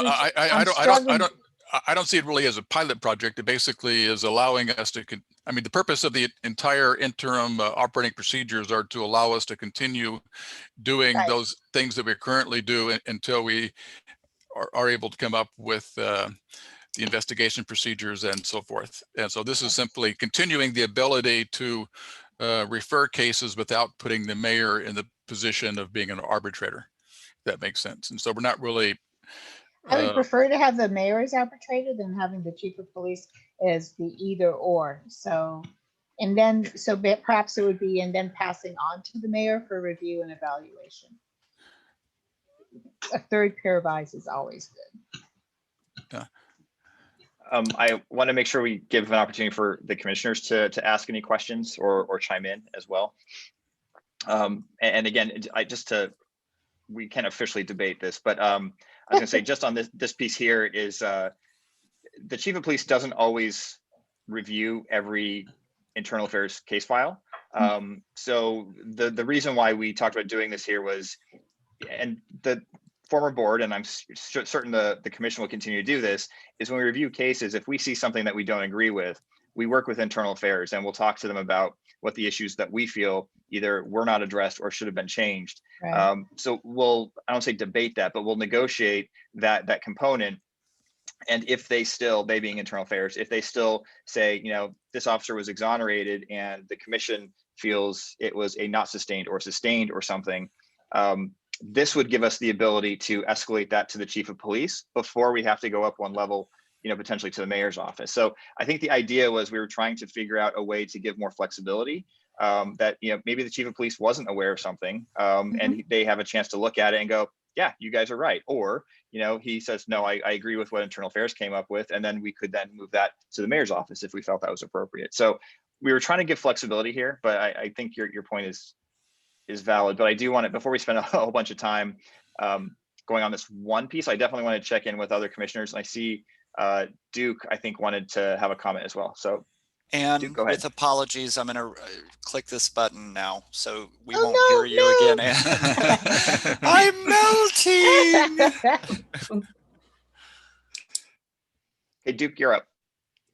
don't see it really as a pilot project. It basically is allowing us to, the purpose of the entire interim operating procedures are to allow us to continue doing those things that we currently do until we are able to come up with the investigation procedures and so forth. And so this is simply continuing the ability to refer cases without putting the mayor in the position of being an arbitrator, if that makes sense. And so we're not really... I would prefer to have the mayor as arbitrator than having the chief of police as the either or. So perhaps it would be, and then passing on to the mayor for review and evaluation. A third pair of eyes is always good. Yeah. I want to make sure we give an opportunity for the commissioners to ask any questions or chime in as well. And again, we can't officially debate this, but I was gonna say just on this piece here is the chief of police doesn't always review every internal affairs case file. So the reason why we talked about doing this here was, and the former board, and I'm certain the commission will continue to do this, is when we review cases, if we see something that we don't agree with, we work with internal affairs and we'll talk to them about what the issues that we feel either were not addressed or should have been changed. Right. So I don't say debate that, but we'll negotiate that component. And if they being internal affairs, if they still say, this officer was exonerated and the commission feels it was a not sustained or sustained or something, this would give us the ability to escalate that to the chief of police before we have to go up one level, potentially to the mayor's office. So I think the idea was we were trying to figure out a way to give more flexibility, that, maybe the chief of police wasn't aware of something, and they have a chance to look at it and go, yeah, you guys are right. Or, he says, no, I agree with what internal affairs came up with. And then we could then move that to the mayor's office if we felt that was appropriate. So we were trying to give flexibility here, but I think your point is valid. But I do want to, before we spend a whole bunch of time going on this one piece, I definitely want to check in with other commissioners. And I see Duke, I think, wanted to have a comment as well. So And Duke, go ahead. with apologies, I'm going to click this button now, so we won't hear you again. I'm melting. Hey, Duke, you're up.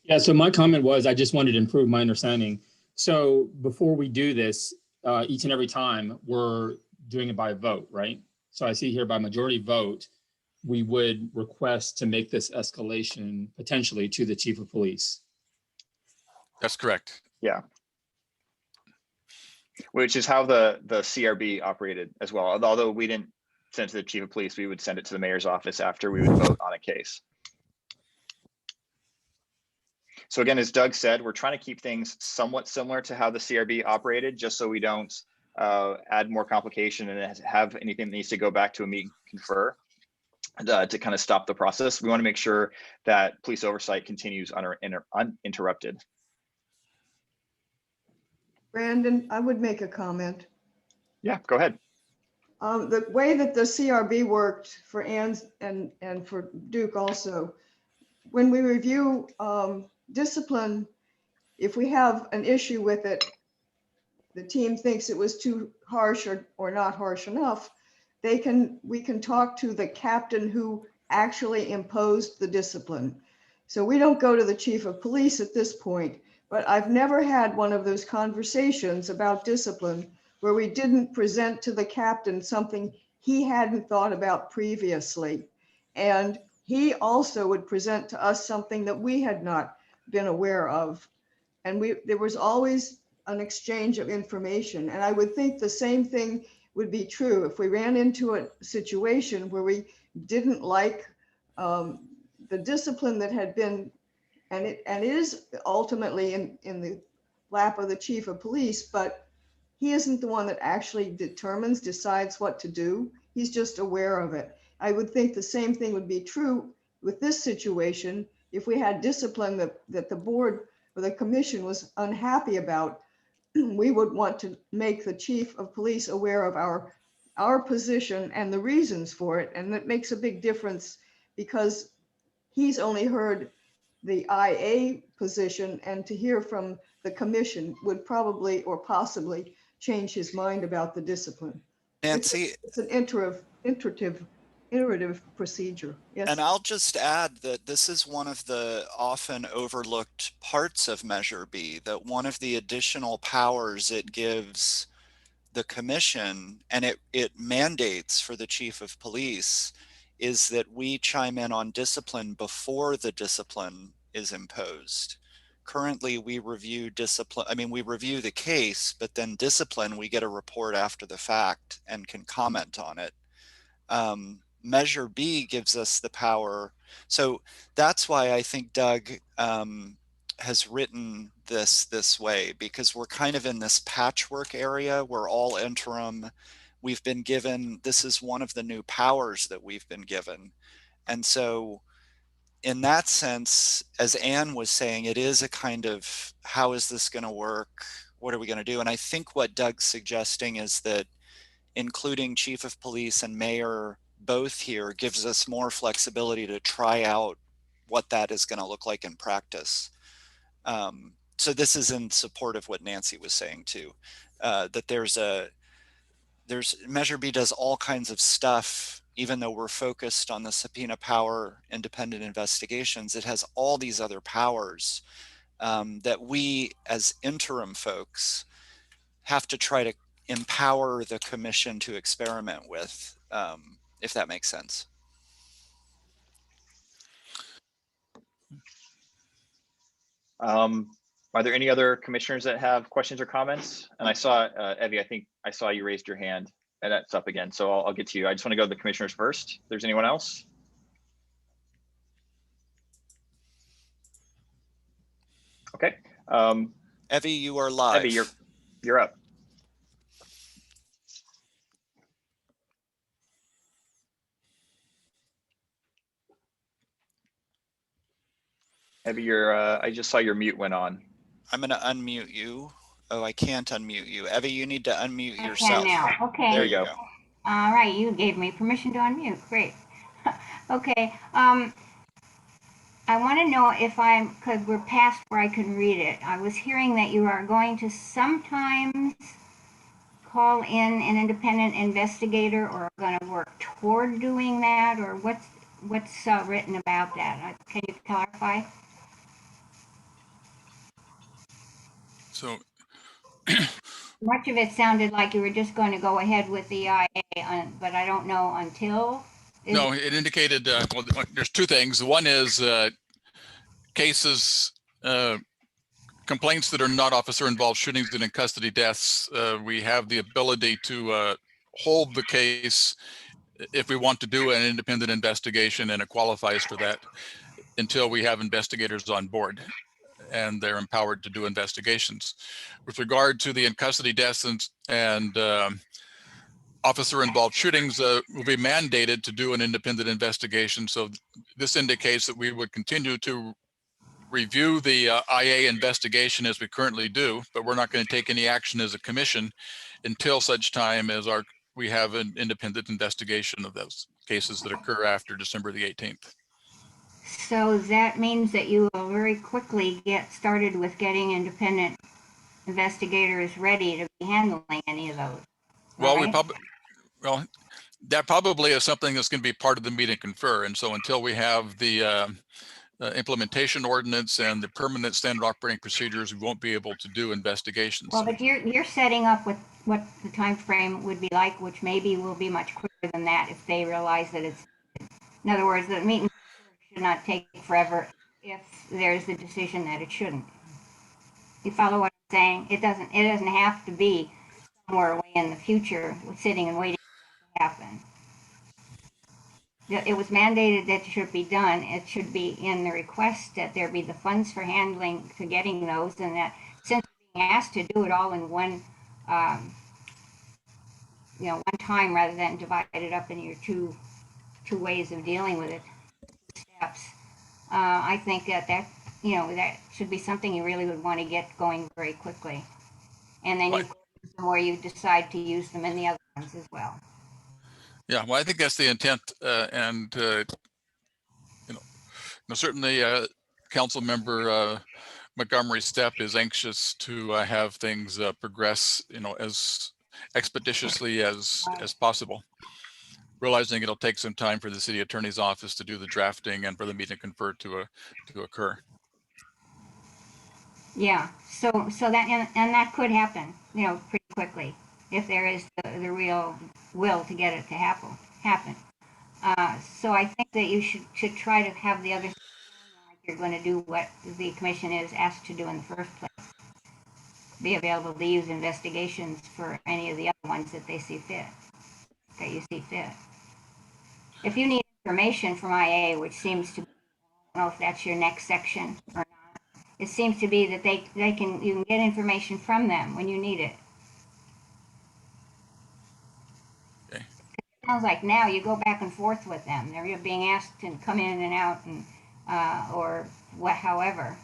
Yeah, so my comment was I just wanted to improve my understanding. So before we do this, each and every time we're doing it by vote, right? So I see here by majority vote, we would request to make this escalation potentially to the chief of police. That's correct. Yeah. Which is how the CRB operated as well. Although we didn't send it to the chief of police, we would send it to the mayor's office after we would vote on a case. So again, as Doug said, we're trying to keep things somewhat similar to how the CRB operated, just so we don't add more complication and have anything that needs to go back to a meet and confer to kind of stop the process. We want to make sure that police oversight continues uninterrupted. Brandon, I would make a comment. Yeah, go ahead. The way that the CRB worked for Ann's and for Duke also, when we review discipline, if we have an issue with it, the team thinks it was too harsh or not harsh enough, we can talk to the captain who actually imposed the discipline. So we don't go to the chief of police at this point, but I've never had one of those conversations about discipline where we didn't present to the captain something he hadn't thought about previously. And he also would present to us something that we had not been aware of. And there was always an exchange of information. And I would think the same thing would be true if we ran into a situation where we didn't like the discipline that had been, and it is ultimately in the lap of the chief of police, but he isn't the one that actually decides what to do. He's just aware of it. I would think the same thing would be true with this situation. If we had discipline that the board or the commission was unhappy about, we would want to make the chief of police aware of our position and the reasons for it. And that makes a big difference because he's only heard the IA position, and to hear from the commission would probably or possibly change his mind about the discipline. Nancy, it's an iterative procedure. Yes. and I'll just add that this is one of the often overlooked parts of Measure B, that one of the additional powers it gives the commission, and it mandates for the chief of police, is that we chime in on discipline before the discipline is imposed. Currently, we review discipline, we review the case, but then discipline, we get a report after the fact and can comment on it. Measure B gives us the power. So that's why I think Doug has written this way, because we're kind of in this patchwork area. We're all interim. We've been given, this is one of the new powers that we've been given. And so in that sense, as Anne was saying, it is a kind of, how is this going to work? What are we going to do? And I think what Doug's suggesting is that including chief of police and mayor both here gives us more flexibility to try out what that is going to look like in practice. So this is in support of what Nancy was saying too, that there's Measure B does all kinds of stuff. Even though we're focused on the subpoena power, independent investigations, it has all these other powers that we as interim folks have to try to empower the commission to experiment with, if that makes sense. Are there any other commissioners that have questions or comments? And I saw, Evie, I think I saw you raised your hand. And that's up again, so I'll get to you. I just want to go to the commissioners first. If there's anyone else? Okay. Evie, you are live. Evie, you're up. Evie, I just saw your mute went on. I'm going to unmute you. Oh, I can't unmute you. Evie, you need to unmute yourself. I can now. Okay. There you go. All right, you gave me permission to unmute. Great. Okay. I want to know if because we're past where I can read it. I was hearing that you are going to sometimes call in an independent investigator, or are going to work toward doing that, or what's written about that? Can you clarify? So much of it sounded like you were just going to go ahead with the IA, but I don't know until. No, it indicated, well, there's two things. One is cases complaints that are not officer-involved shootings and in custody deaths, we have the ability to hold the case if we want to do an independent investigation, and it qualifies for that, until we have investigators on board and they're empowered to do investigations. With regard to the in custody deaths and officer-involved shootings, will be mandated to do an independent investigation. So this indicates that we would continue to review the IA investigation as we currently do, but we're not going to take any action as a commission until such time as we have an independent investigation of those cases that occur after December the 18th. So that means that you will very quickly get started with getting independent investigators ready to be handling any of those. Well, right? That probably is something that's going to be part of the meet and confer. And so until we have the implementation ordinance and the permanent standard operating procedures, we won't be able to do investigations. Well, but you're setting up with what the time frame would be like, which maybe will be much quicker than that if they realize that it's. In other words, the meet and confer should not take forever if there's a decision that it shouldn't. You follow what I'm saying? It doesn't have to be somewhere way in the future, sitting and waiting for it to happen. It was mandated that it should be done. It should be in the request that there be the funds for handling, for getting those, and that since being asked to do it all in one time rather than divide it up into your two ways of dealing with it, steps. I think that should be something you really would want to get going very quickly, and then you use them where you decide to use them in the other ones as well. Yeah, well, I think that's the intent, and certainly Council Member Montgomery Stepp is anxious to have things progress, as expeditiously as possible, realizing it'll take some time for the city attorney's office to do the drafting and for the meet and confer to occur. Yeah, so that and that could happen, pretty quickly if there is the real will to get it to happen. So I think that you should try to have the other like you're going to do what the commission is asked to do in the first place. Be available to use investigations for any of the other ones that they see fit, that you see fit. If you need information from IA, which seems to be, I don't know if that's your next section or not, it seems to be that you can get information from them when you need it. Okay. It sounds like now you go back and forth with them. They're being asked to come in and out and or however.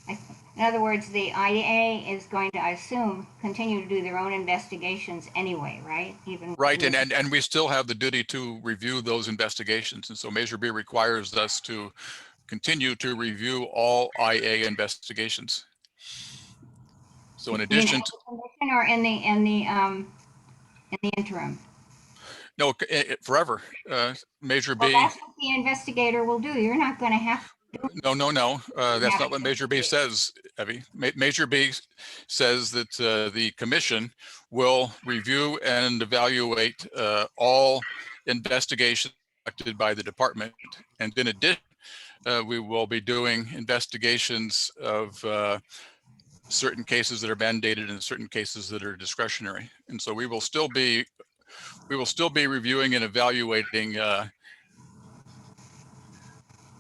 In other words, the IA is going to, I assume, continue to do their own investigations anyway, right? Right, and we still have the duty to review those investigations. And so Measure B requires us to continue to review all IA investigations. So in addition to commission or in the interim. No, forever. Measure B. Well, that's what the investigator will do. You're not going to have to do it. No. That's not what Measure B says, Evie. Measure B says that the commission will review and evaluate all investigations conducted by the department. And in addition, we will be doing investigations of certain cases that are mandated and certain cases that are discretionary. And so we will still be reviewing and evaluating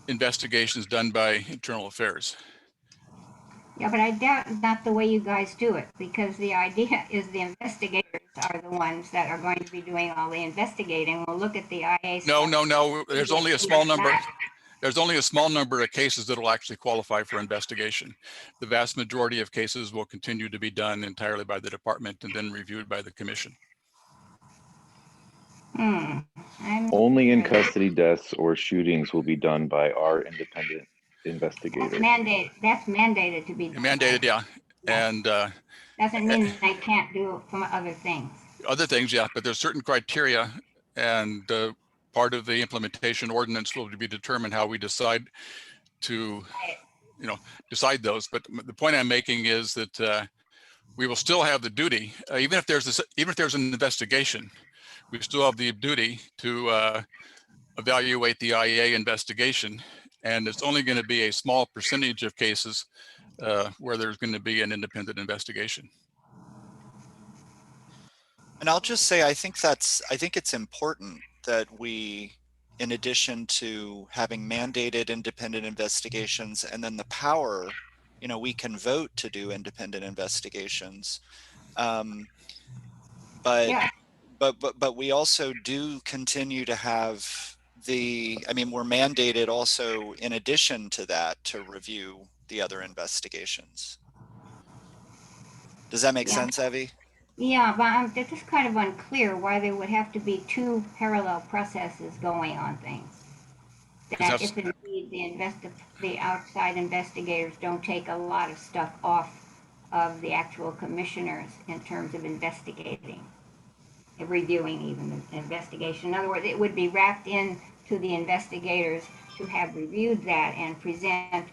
investigations done by Internal Affairs. Yeah, but I doubt not the way you guys do it, because the idea is the investigators are the ones that are going to be doing all the investigating. We'll look at the IA. No. There's only a small number. There's only a small number of cases that will actually qualify for investigation. The vast majority of cases will continue to be done entirely by the department and then reviewed by the commission. Only in custody deaths or shootings will be done by our independent investigator. That's mandated to be done. Mandated, yeah. And doesn't mean they can't do it from other things. Other things, yeah, but there's certain criteria, and part of the implementation ordinance will be determined how we decide to, decide those. But the point I'm making is that we will still have the duty, even if there's an investigation, we still have the duty to evaluate the IA investigation And it's only going to be a small percentage of cases where there's going to be an independent investigation. And I'll just say, I think it's important that we, in addition to having mandated independent investigations and then the power, we can vote to do independent investigations. But we also do continue to have we're mandated also in addition to that to review the other investigations. Does that make sense, Evie? Yeah, but it's just kind of unclear why there would have to be two parallel processes going on things. That if indeed the outside investigators don't take a lot of stuff off of the actual commissioners in terms of investigating, reviewing even the investigation. In other words, it would be wrapped in to the investigators to have reviewed that and present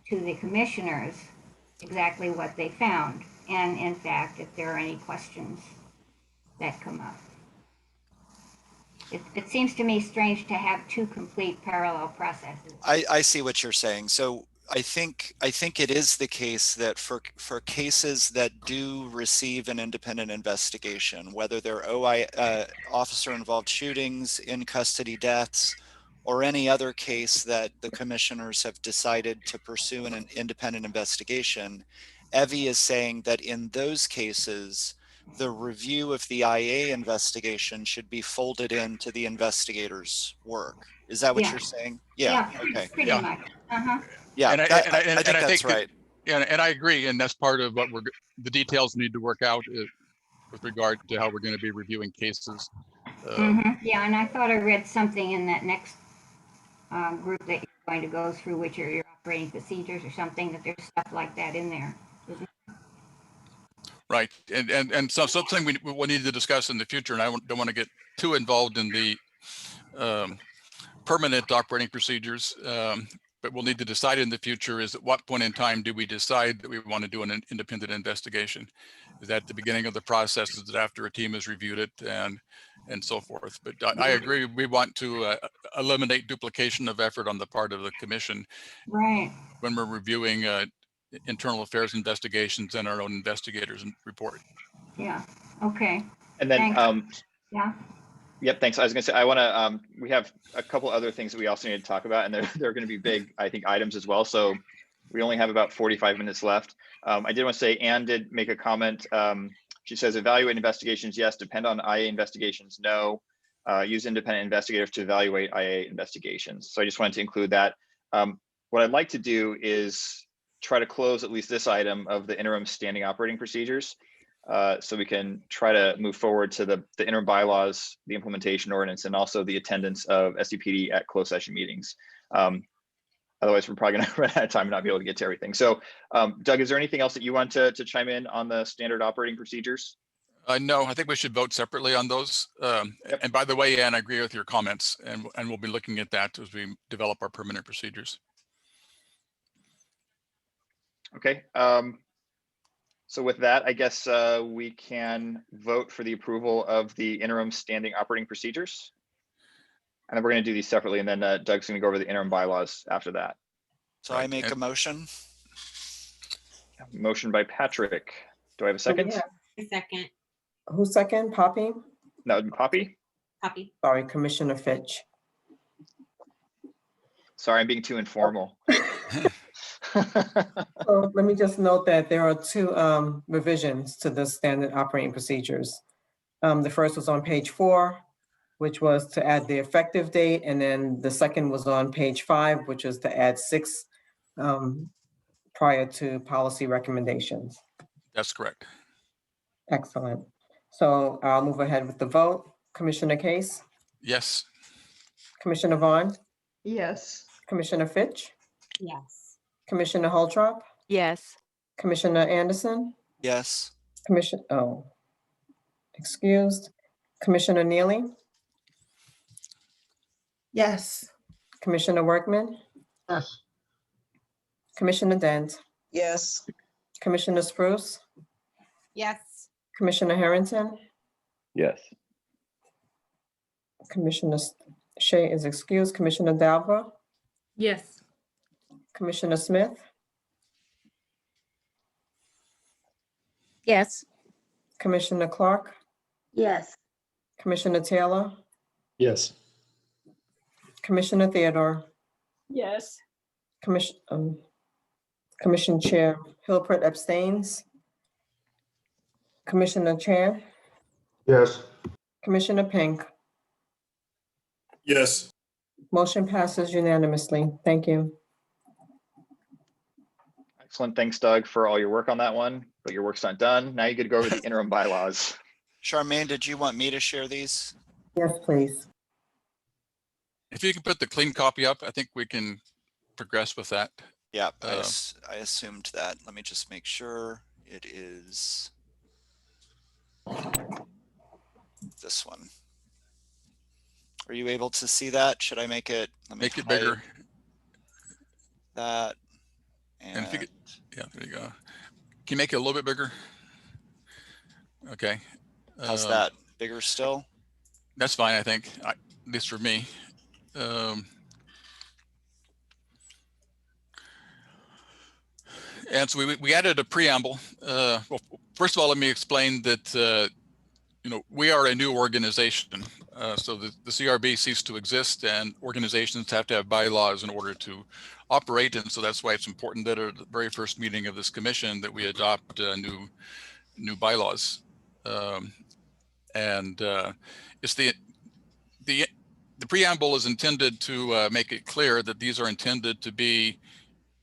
to the commissioners exactly what they found. And in fact, if there are any questions that come up. It seems to me strange to have two complete parallel processes. I see what you're saying. So I think it is the case that for cases that do receive an independent investigation, whether they're officer-involved shootings, in custody deaths, or any other case that the commissioners have decided to pursue an independent investigation, Evie is saying that in those cases, the review of the IA investigation should be folded into the investigator's work. Is that what you're saying? Yeah. Okay. Pretty much. Yeah, and I think that's right. And I agree, and that's part of what the details need to work out with regard to how we're going to be reviewing cases. Yeah, and I thought I read something in that next group that you're going to go through, which are your operating procedures or something, that there's stuff like that in there. Right, and so something we will need to discuss in the future, and I don't want to get too involved in the permanent operating procedures, but we'll need to decide in the future is at what point in time do we decide that we want to do an independent investigation? Is that at the beginning of the process? Is it after a team has reviewed it and so forth? But I agree, we want to eliminate duplication of effort on the part of the commission. Right. When we're reviewing internal affairs investigations and our own investigators and report. Yeah. Okay. And then, yeah. Yep. Thanks. I was going to say, I want to, we have a couple other things that we also need to talk about, and they're going to be big, I think, items as well. So we only have about 45 minutes left. I did want to say, Anne did make a comment. She says, evaluate investigations, yes. Depend on IA investigations, no. Use independent investigators to evaluate IA investigations. So I just wanted to include that. What I'd like to do is try to close at least this item of the interim standing operating procedures, so we can try to move forward to the interim bylaws, the implementation ordinance, and also the attendance of Sdpd at closed session meetings. Otherwise, we're probably going to run out of time and not be able to get to everything. So, Doug, is there anything else that you want to chime in on the standard operating procedures? No, I think we should vote separately on those. And by the way, Anne, I agree with your comments, and we'll be looking at that as we develop our permanent procedures. Okay. So with that, I guess we can vote for the approval of the interim standing operating procedures. And then we're going to do these separately, and then Doug's going to go over the interim bylaws after that. So I make a motion. Motion by Patrick. Do I have a second? A second. Who's second? Poppy? That would be Poppy. Poppy. Sorry, Commissioner Fitch. Sorry, I'm being too informal. So let me just note that there are two revisions to the standard operating procedures. The first was on page 4, which was to add the effective date. And then the second was on page 5, which is to add 6 prior to policy recommendations. That's correct. Excellent. So I'll move ahead with the vote. Commissioner Case? Yes. Commissioner Vaughn? Yes. Commissioner Fitch? Yes. Commissioner Holtrop? Yes. Commissioner Anderson? Yes. Excused. Commissioner Neely? Yes. Commissioner Workman? Yes. Commissioner Dent? Yes. Commissioner Spruce? Yes. Commissioner Harrington? Yes. Commissioner Shea is excused. Commissioner Dalva? Yes. Commissioner Smith, Yes. Commissioner Clark, Yes. Commissioner Taylor, Yes. Commissioner Theodore, Yes. Commission Chair Hilpert abstains. Commissioner Chan, Yes. Commissioner Pink. Yes. Motion passes unanimously. Thank you. Excellent. Thanks, Doug, for all your work on that one, but your work's not done. Now you get to go over the interim bylaws. Charmaine, did you want me to share these? Yes, please. If you can put the clean copy up, I think we can progress with that. Yeah, I assumed that. Let me just make sure it is this one. Are you able to see that? Should I make it? Let me Make it bigger. That And if you could, yeah, there you go. Can you make it a little bit bigger? Okay. How's that? Bigger still? That's fine, I think, at least for me. And so we added a preamble. Well, first of all, let me explain that we are a new organization. So the CRB ceased to exist, and organizations have to have bylaws in order to operate. And so that's why it's important that at the very first meeting of this commission that we adopt new bylaws. It's the preamble is intended to make it clear that these are intended to be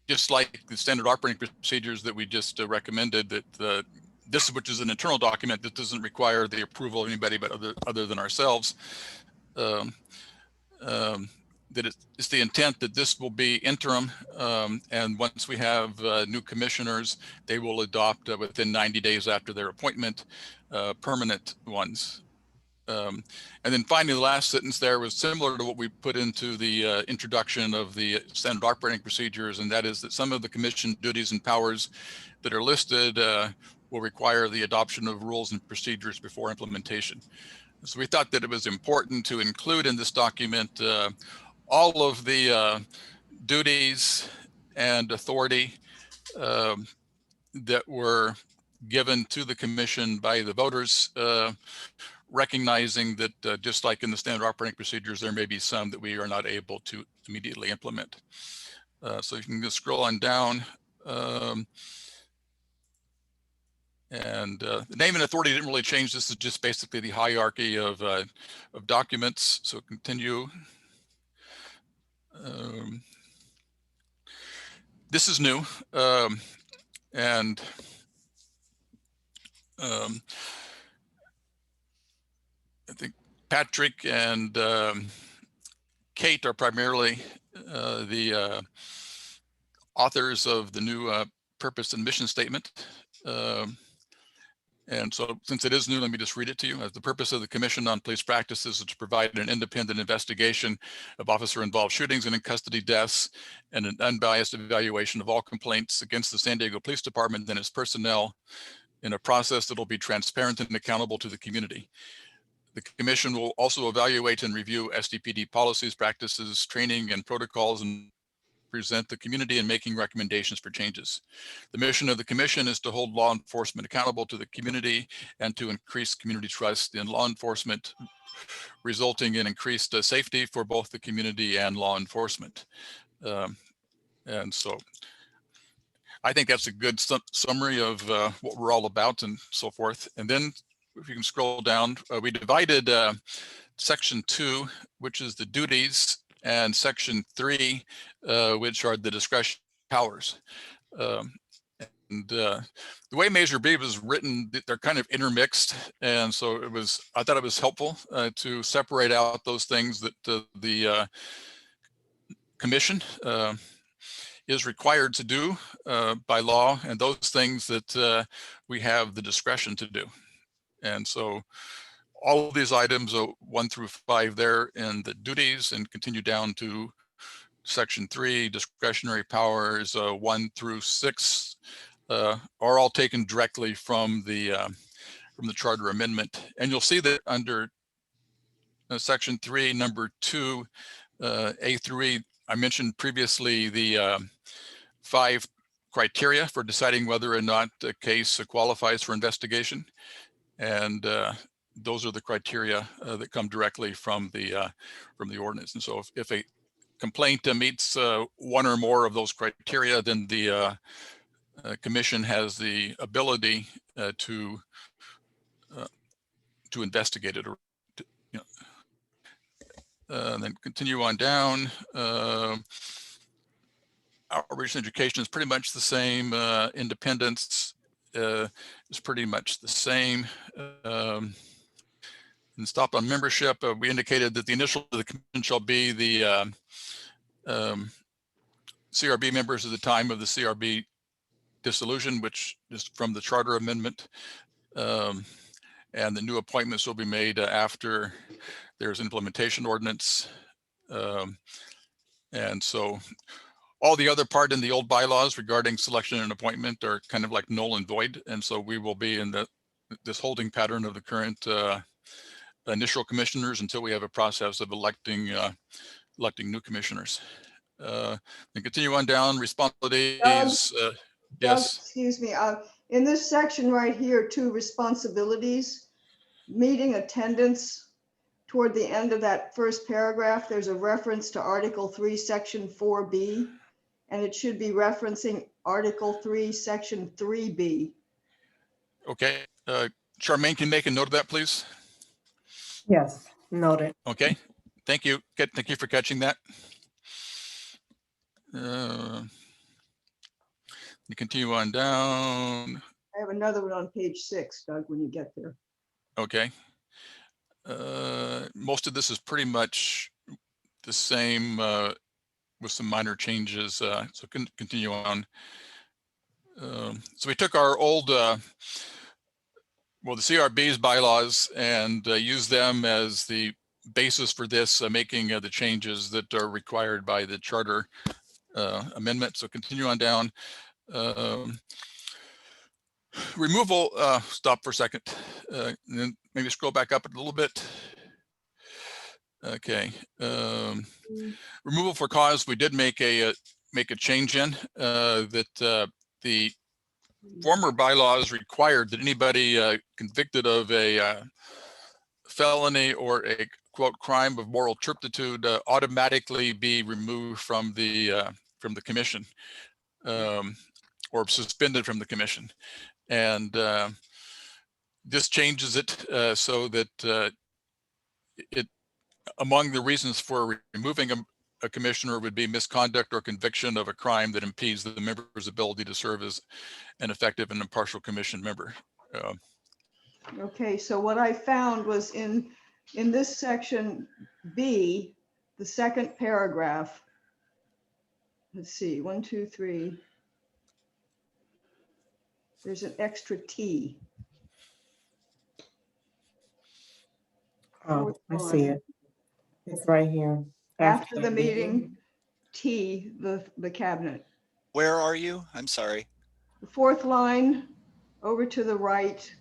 just like the standard operating procedures that we just recommended, that this, which is an internal document that doesn't require the approval of anybody but other than ourselves, that it's the intent that this will be interim, and once we have new commissioners, they will adopt within 90 days after their appointment permanent ones. And then finally, the last sentence there was similar to what we put into the introduction of the standard operating procedures, and that is that some of the commission duties and powers that are listed will require the adoption of rules and procedures before implementation. So we thought that it was important to include in this document all of the duties and authority that were given to the commission by the voters, recognizing that just like in the standard operating procedures, there may be some that we are not able to immediately implement. So you can just scroll on down. The name and authority didn't really change. This is just basically the hierarchy of documents. So continue. This is new. I think Patrick and Kate are primarily the authors of the new purpose and mission statement. And so since it is new, let me just read it to you. The purpose of the Commission on Police Practices is to provide an independent investigation of officer-involved shootings and in-custody deaths and an unbiased evaluation of all complaints against the San Diego Police Department and its personnel in a process that will be transparent and accountable to the community. The Commission will also evaluate and review Sdpd policies, practices, training, and protocols, and present the community in making recommendations for changes. The mission of the Commission is to hold law enforcement accountable to the community and to increase community trust in law enforcement, resulting in increased safety for both the community and law enforcement. And so I think that's a good summary of what we're all about and so forth. And then if you can scroll down, we divided section 2, which is the duties, and section 3, which are the discretion powers. The way Measure B was written, they're kind of intermixed, and so I thought it was helpful to separate out those things that the commission is required to do by law, and those things that we have the discretion to do. And so all of these items, 1 through 5 there in the duties, and continue down to section 3, discretionary powers, 1 through 6, are all taken directly from the charter amendment. And you'll see that under section 3, number 2, A through E I mentioned previously the 5 criteria for deciding whether or not a case qualifies for investigation. And those are the criteria that come directly from the ordinance. And so if a complaint meets one or more of those criteria, then the commission has the ability to investigate it, or and then continue on down. Outreach and education is pretty much the same. Independence is pretty much the same. And stop on membership, we indicated that the initial of the commission shall be the CRB members at the time of the CRB dissolution, which is from the charter amendment. And the new appointments will be made after there's implementation ordinance. And so all the other part in the old bylaws regarding selection and appointment are kind of like null and void. And so we will be in this holding pattern of the current initial commissioners until we have a process of electing new commissioners. Then continue on down, responsibilities. Doug, Yes. excuse me. In this section right here, 2 responsibilities, meeting attendance. Toward the end of that first paragraph, there's a reference to Article 3, Section 4B, and it should be referencing Article 3, Section 3B. Okay. Charmaine, can you make a note of that, please? Yes, noted. Okay. Thank you. Thank you for catching that. You continue on down. I have another one on page 6, Doug, when you get there. Okay. Most of this is pretty much the same with some minor changes. So continue on. So we took our old, the CRB's bylaws and used them as the basis for this, making the changes that are required by the charter amendment. So continue on down. Removal, stop for a second, and then maybe scroll back up a little bit. Okay. Removal for cause, we did make a change in that the former bylaws required that anybody convicted of a felony or a quote crime of moral turpitude automatically be removed from the commission or suspended from the commission. And this changes it so that it among the reasons for removing a commissioner would be misconduct or conviction of a crime that impedes the member's ability to serve as an effective and impartial commission member. Okay, so what I found was in this section B, the second paragraph. Let's see, 1, 2, 3. There's an extra T. Oh, I see it. It's right here. After the meeting, T, the cabinet. Where are you? I'm sorry. The 4th line over to the right.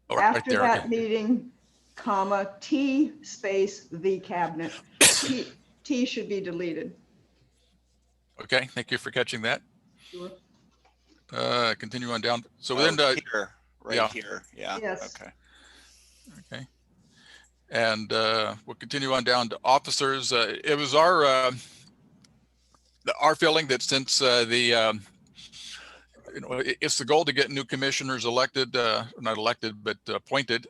Oh, right After there, that okay. meeting, comma, T space the cabinet. T should be deleted. Okay, thank you for catching that. Sure. Continue on down. So Oh, then, here, right yeah. here. Yeah. Yes. Okay. Okay. And we'll continue on down to officers. It was our feeling that since it's the goal to get new commissioners elected, not elected, but appointed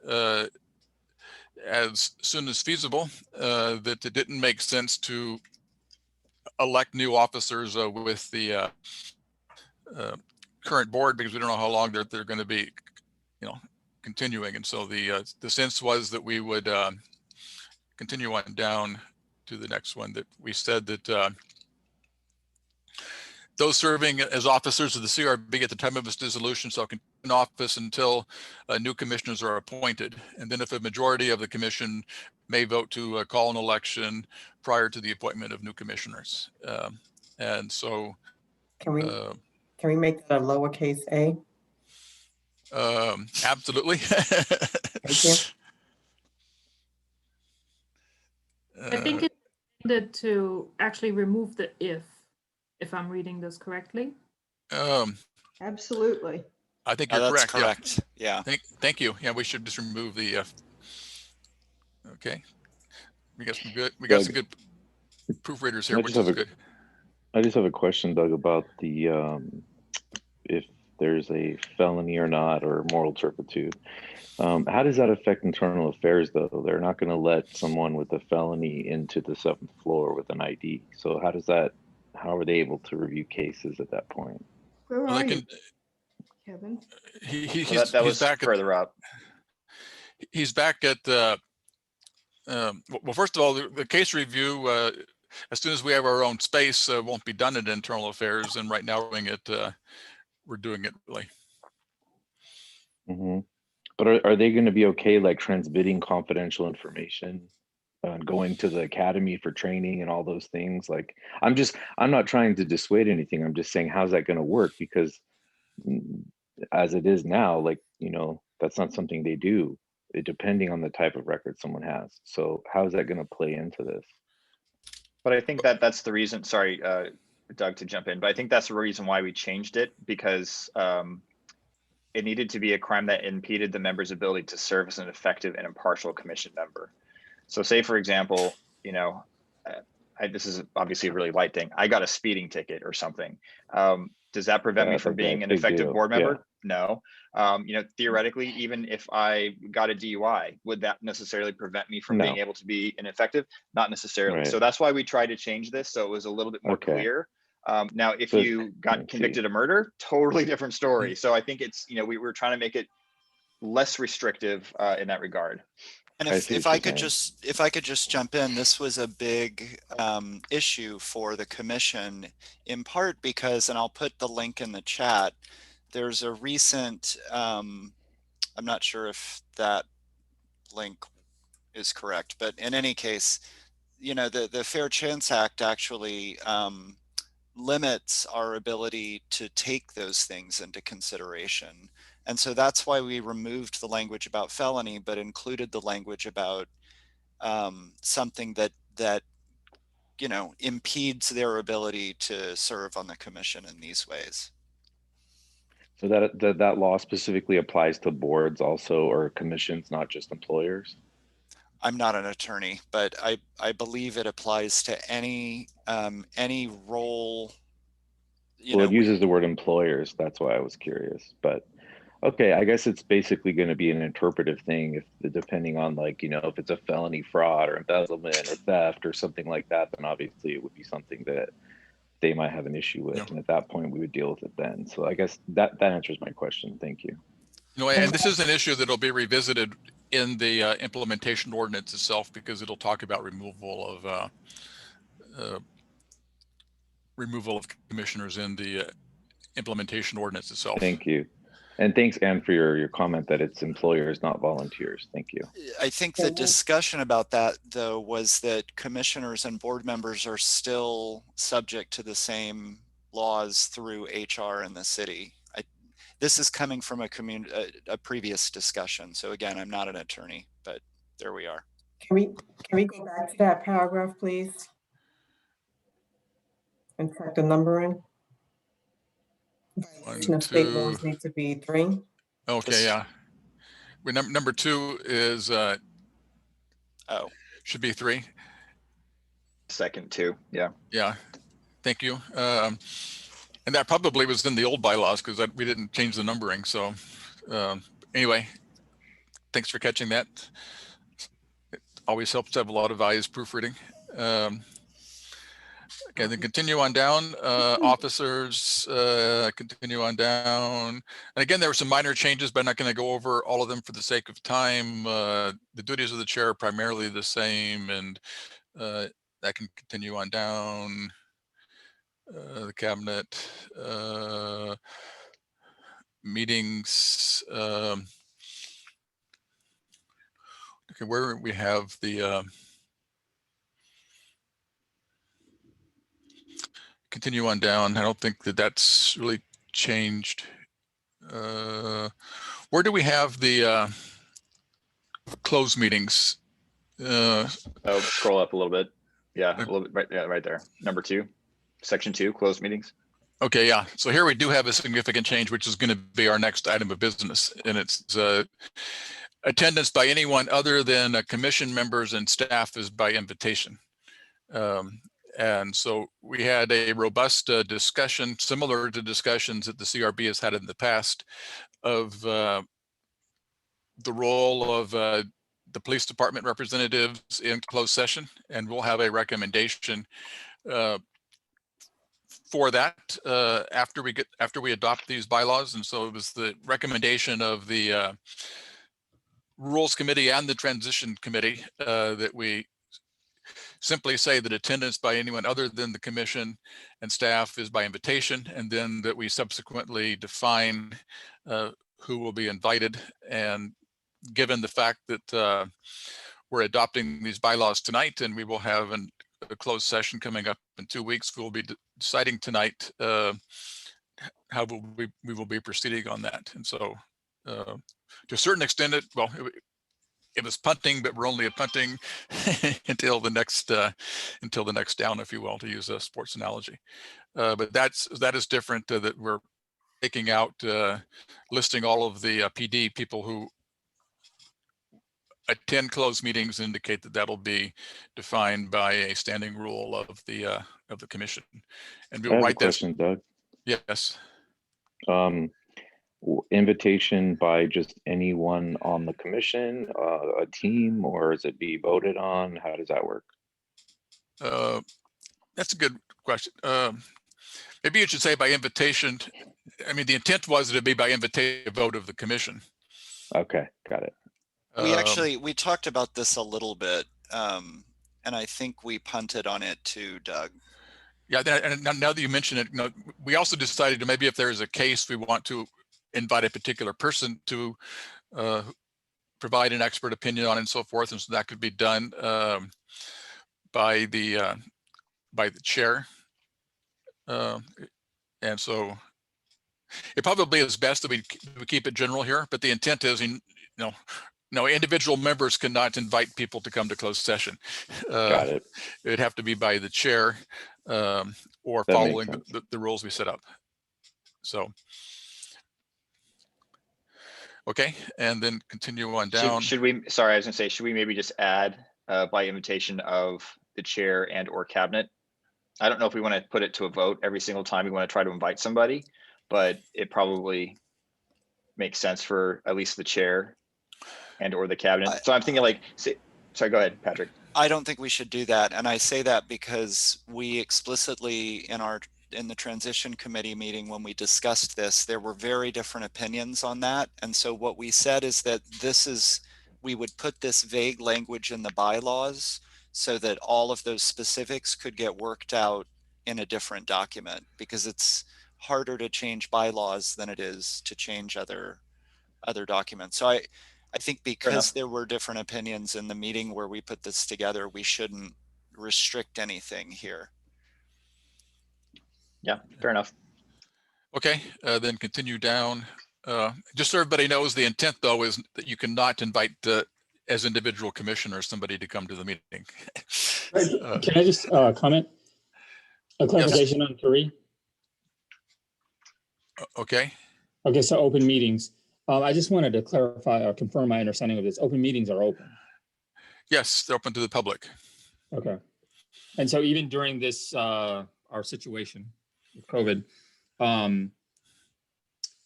as soon as feasible, that it didn't make sense to elect new officers with the current board, because we don't know how long they're going to be, continuing. And so the sense was that we would continue on down to the next one, that we said that those serving as officers of the CRB at the time of its dissolution shall continue in office until new commissioners are appointed. And then if a majority of the commission may vote to call an election prior to the appointment of new commissioners. And so Can we make that a lowercase a? Absolutely. Thank you. I think it's To actually remove the if I'm reading this correctly. Absolutely. I think Oh, you're that's correct. Yeah. Thank you. Yeah, we should just remove the, okay. We got some good, Doug, proofreaders here, which is good. I just have a question, Doug, about the, if there's a felony or not, or moral turpitude. How does that affect internal affairs, though? They're not going to let someone with a felony into the 7th floor with an ID. So how are they able to review cases at that point? Where are you, Kevin? That was back further up. He's back at the, well, first of all, the case review, as soon as we have our own space, won't be done in internal affairs. And right now we're doing it really. Mm-hmm. But are they going to be okay, like transmitting confidential information, going to the academy for training and all those things? Like, I'm not trying to dissuade anything. I'm just saying, how's that going to work? Because as it is now, like, that's not something they do, depending on the type of record someone has. So how is that going to play into this? But I think that's the reason, sorry, Doug, to jump in, but I think that's the reason why we changed it, because it needed to be a crime that impeded the member's ability to serve as an effective and impartial commission member. So say, for example, this is obviously a really light thing. I got a speeding ticket or something. Does that prevent me from being an effective board member? No. Theoretically, even if I got a DUI, would that necessarily prevent me from being able to be an effective? Not necessarily. Right. So that's why we tried to change this, so it was a little bit more clear. Now, if you got convicted of murder, totally different story. So I think it's, we were trying to make it less restrictive in that regard. And if I could just jump in, this was a big issue for the commission, in part because, and I'll put the link in the chat, there's a recent, I'm not sure if that link is correct, but in any case, the Fair Chance Act actually limits our ability to take those things into consideration. And so that's why we removed the language about felony, but included the language about something that impedes their ability to serve on the commission in these ways. So that law specifically applies to boards also, or commissions, not just employers? I'm not an attorney, but I believe it applies to any role. Well, it uses the word employers. That's why I was curious. But okay, I guess it's basically going to be an interpretive thing. If depending on if it's a felony fraud or embezzlement or theft or something like that, then obviously it would be something that they might have an issue with. And at that point, we would deal with it then. So I guess that answers my question. Thank you. And this is an issue that'll be revisited in the implementation ordinance itself, because it'll talk about removal of commissioners in the implementation ordinance itself. Thank you. And thanks, Anne, for your comment that it's employers, not volunteers. Thank you. I think the discussion about that, though, was that commissioners and board members are still subject to the same laws through HR in the city. This is coming from a previous discussion. So again, I'm not an attorney, but there we are. Can we go back to that paragraph, please? And check the numbering. State laws need to be 3. Okay, yeah. Number 2 is should be 3. Second 2, yeah. Yeah, thank you. And that probably was in the old bylaws because we didn't change the numbering. So anyway, thanks for catching that. It always helps to have a lot of values proofreading. Okay, then continue on down, officers, continue on down. And again, there were some minor changes, but I'm not going to go over all of them for the sake of time. The duties of the chair are primarily the same, and that can continue on down. The cabinet, meetings. Okay, where we have the continue on down. I don't think that's really changed. Where do we have the closed meetings? Scroll up a little bit. Yeah, a little bit, right, yeah, right there. Number 2, section 2, closed meetings. Okay, yeah. So here we do have a significant change, which is going to be our next item of business, and it's attendance by anyone other than commission members and staff is by invitation. And so we had a robust discussion, similar to discussions that the CRB has had in the past, of the role of the police department representatives in closed session, and we'll have a recommendation for that after we adopt these bylaws. And so it was the recommendation of the Rules Committee and the Transition Committee that we simply say that attendance by anyone other than the commission and staff is by invitation, and then that we subsequently define who will be invited. And given the fact that we're adopting these bylaws tonight, and we will have a closed session coming up in 2 weeks, we'll be deciding tonight how we will be proceeding on that. And so to a certain extent, it was punting, but we're only punting until the next down, if you will, to use a sports analogy. But that is different, that we're taking out, listing all of the PD people who attend closed meetings, indicate that that'll be defined by a standing rule of the commission. And I we'll have a write this. question, Doug. Yes. Invitation by just anyone on the commission, a team, or is it be voted on? How does that work? That's a good question. Maybe you should say by invitation. I mean, the intent was to be by invitation vote of the commission. Okay, got it. We talked about this a little bit, and I think we punted on it too, Doug. Yeah, and now that you mention it, we also decided to maybe if there's a case we want to invite a particular person to provide an expert opinion on and so forth, and so that could be done by the chair. And so it probably is best that we keep it general here, but the intent is, individual members cannot invite people to come to closed session. Got it. It'd have to be by the chair or That following makes sense. the rules we set up. So, okay, and then continue on down. Should we, sorry, I was gonna say, should we maybe just add by invitation of the chair and or cabinet? I don't know if we want to put it to a vote every single time we want to try to invite somebody, but it probably makes sense for at least the chair and or the cabinet. So I'm thinking like, sorry, go ahead, Patrick. I don't think we should do that. And I say that because we explicitly in the transition committee meeting, when we discussed this, there were very different opinions on that. And so what we said is that we would put this vague language in the bylaws so that all of those specifics could get worked out in a different document, because it's harder to change bylaws than it is to change other documents. So I think because there were different opinions in the meeting where we put this together, we shouldn't restrict anything here. Yeah, fair enough. Okay, then continue down. Just so everybody knows, the intent though is that you cannot invite as individual commissioners somebody to come to the meeting. Can I just comment? A clarification on 3. Okay. Okay, so open meetings. I just wanted to clarify or confirm my understanding of this. Open meetings are open. Yes, they're open to the public. Okay. And so even during this, our situation with COVID,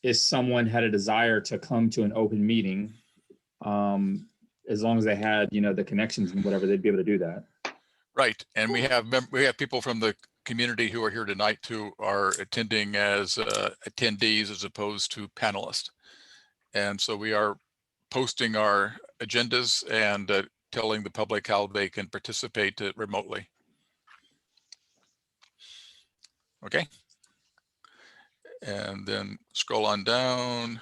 if someone had a desire to come to an open meeting, as long as they had, the connections and whatever, they'd be able to do that. Right. And we have people from the community who are here tonight who are attending as attendees as opposed to panelists. And so we are posting our agendas and telling the public how they can participate remotely. Okay. And then scroll on down.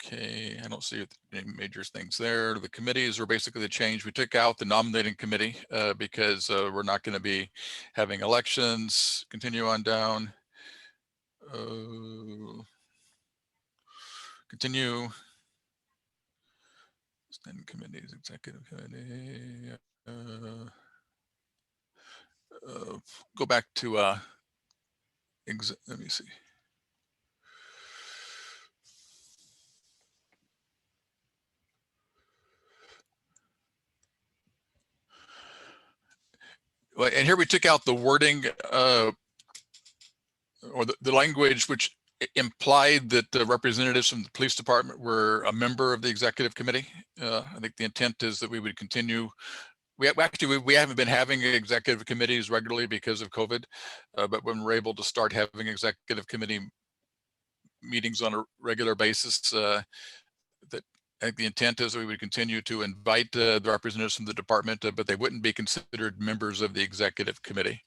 Okay, I don't see any major things there. The committees are basically the change. We took out the nominating committee because we're not going to be having elections. Continue on down. Continue. And committees, executive committee. Go back to let me see. Well, and here we took out the wording or the language which implied that the representatives from the police department were a member of the executive committee. I think the intent is that we would continue. We haven't been having executive committees regularly because of COVID, but when we're able to start having executive committee meetings on a regular basis, that I think the intent is that we would continue to invite the representatives from the department, but they wouldn't be considered members of the executive committee.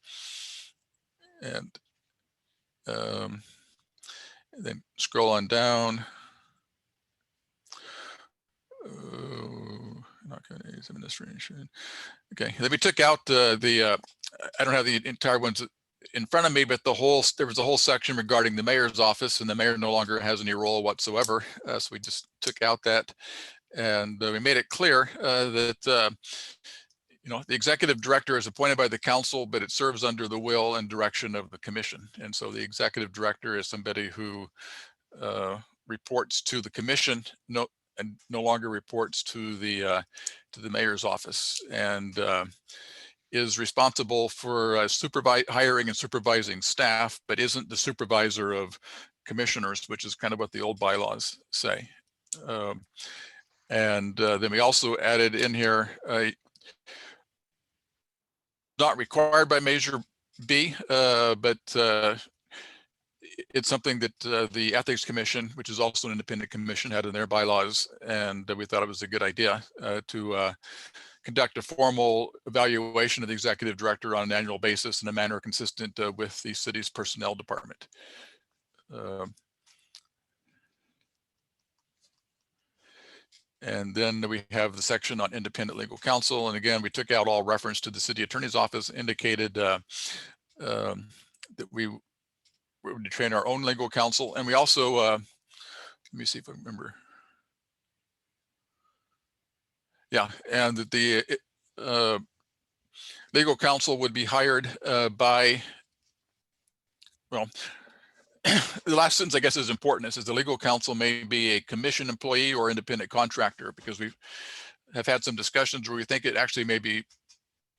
And then scroll on down. Not committees, administration. Okay, then we took out I don't have the entire ones in front of me, but there was a whole section regarding the mayor's office, and the mayor no longer has any role whatsoever. So we just took out that, and we made it clear that the executive director is appointed by the council, but it serves under the will and direction of the commission. And so the executive director is somebody who reports to the commission, and no longer reports to the mayor's office, and is responsible for hiring and supervising staff, but isn't the supervisor of commissioners, which is kind of what the old bylaws say. And then we also added in here, not required by Measure B, but it's something that the Ethics Commission, which is also an independent commission, had in their bylaws, and we thought it was a good idea to conduct a formal evaluation of the executive director on an annual basis in a manner consistent with the city's personnel department. And then we have the section on independent legal counsel. And again, we took out all reference to the city attorney's office, indicated that we would train our own legal counsel. And we also, let me see if I remember. Yeah, and that the legal counsel would be hired by, well, the last sentence, I guess, is important. It says the legal counsel may be a commission employee or independent contractor, because we have had some discussions where we think it actually may be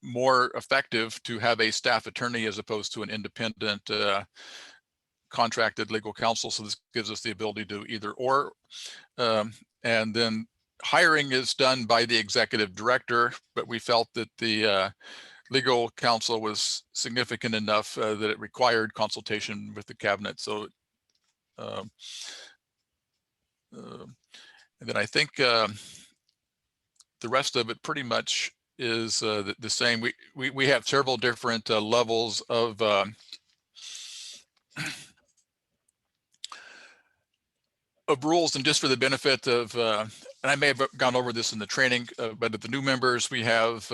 more effective to have a staff attorney as opposed to an independent contracted legal counsel. So this gives us the ability to either or. And then hiring is done by the executive director, but we felt that the legal counsel was significant enough that it required consultation with the cabinet. So, and then I think the rest of it pretty much is the same. We have several different levels of rules, and just for the benefit of, and I may have gone over this in the training, but at the new members, we have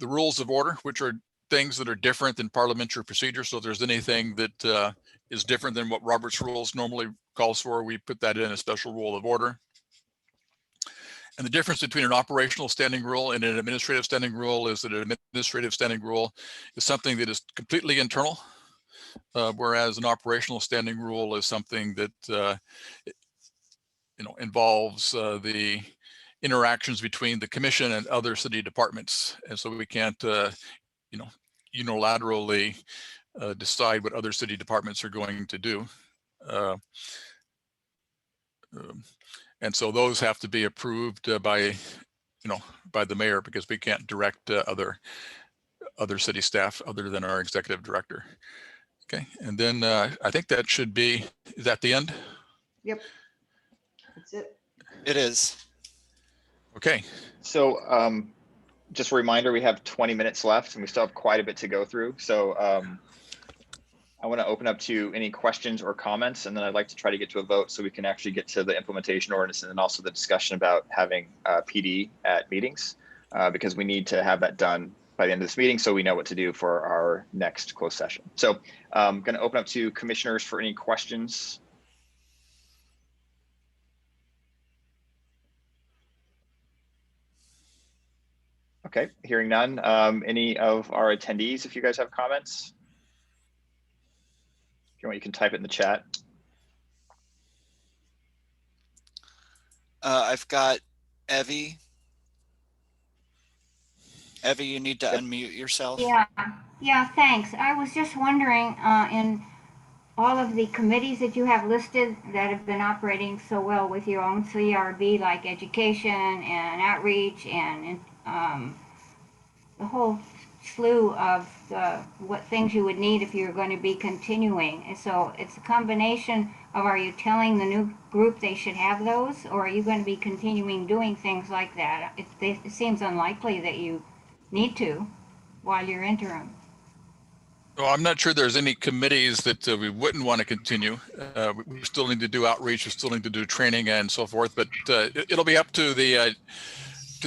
the rules of order, which are things that are different than parliamentary procedure. So if there's anything that is different than what Robert's rules normally calls for, we put that in a special rule of order. And the difference between an operational standing rule and an administrative standing rule is that an administrative standing rule is something that is completely internal, whereas an operational standing rule is something that involves the interactions between the commission and other city departments. And so we can't unilaterally decide what other city departments are going to do. And so those have to be approved by the mayor, because we can't direct other city staff other than our executive director. Okay, and then I think that should be, is that the end? Yep, that's it. It is. Okay. So just a reminder, we have 20 minutes left and we still have quite a bit to go through. So I want to open up to any questions or comments, and then I'd like to try to get to a vote so we can actually get to the implementation ordinance and then also the discussion about having PD at meetings, because we need to have that done by the end of this meeting so we know what to do for our next closed session. So I'm going to open up to commissioners for any questions. Okay, hearing none. Any of our attendees, if you guys have comments? If you want, you can type it in the chat. I've got Evie. Evie, you need to unmute yourself. Yeah, thanks. I was just wondering, in all of the committees that you have listed that have been operating so well with your own CRB, like education and outreach and the whole slew of what things you would need if you're going to be continuing. And so it's a combination of, are you telling the new group they should have those, or are you going to be continuing doing things like that? It seems unlikely that you need to while you're interim. Well, I'm not sure there's any committees that we wouldn't want to continue. We still need to do outreach, we still need to do training and so forth, but it'll be up to the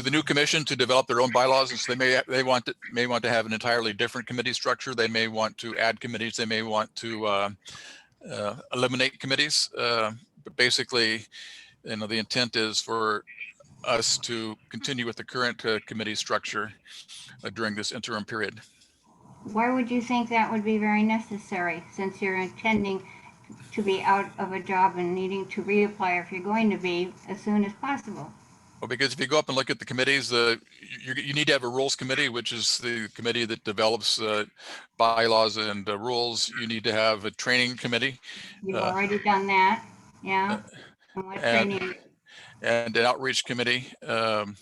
new commission to develop their own bylaws. And so they may want to have an entirely different committee structure. They may want to add committees. They may want to eliminate committees. But basically, the intent is for us to continue with the current committee structure during this interim period. Why would you think that would be very necessary, since you're intending to be out of a job and needing to reapply, if you're going to be, as soon as possible? Well, because if you go up and look at the committees, you need to have a rules committee, which is the committee that develops bylaws and rules. You need to have a training committee. You've already done that, yeah. And what training? And an outreach committee. And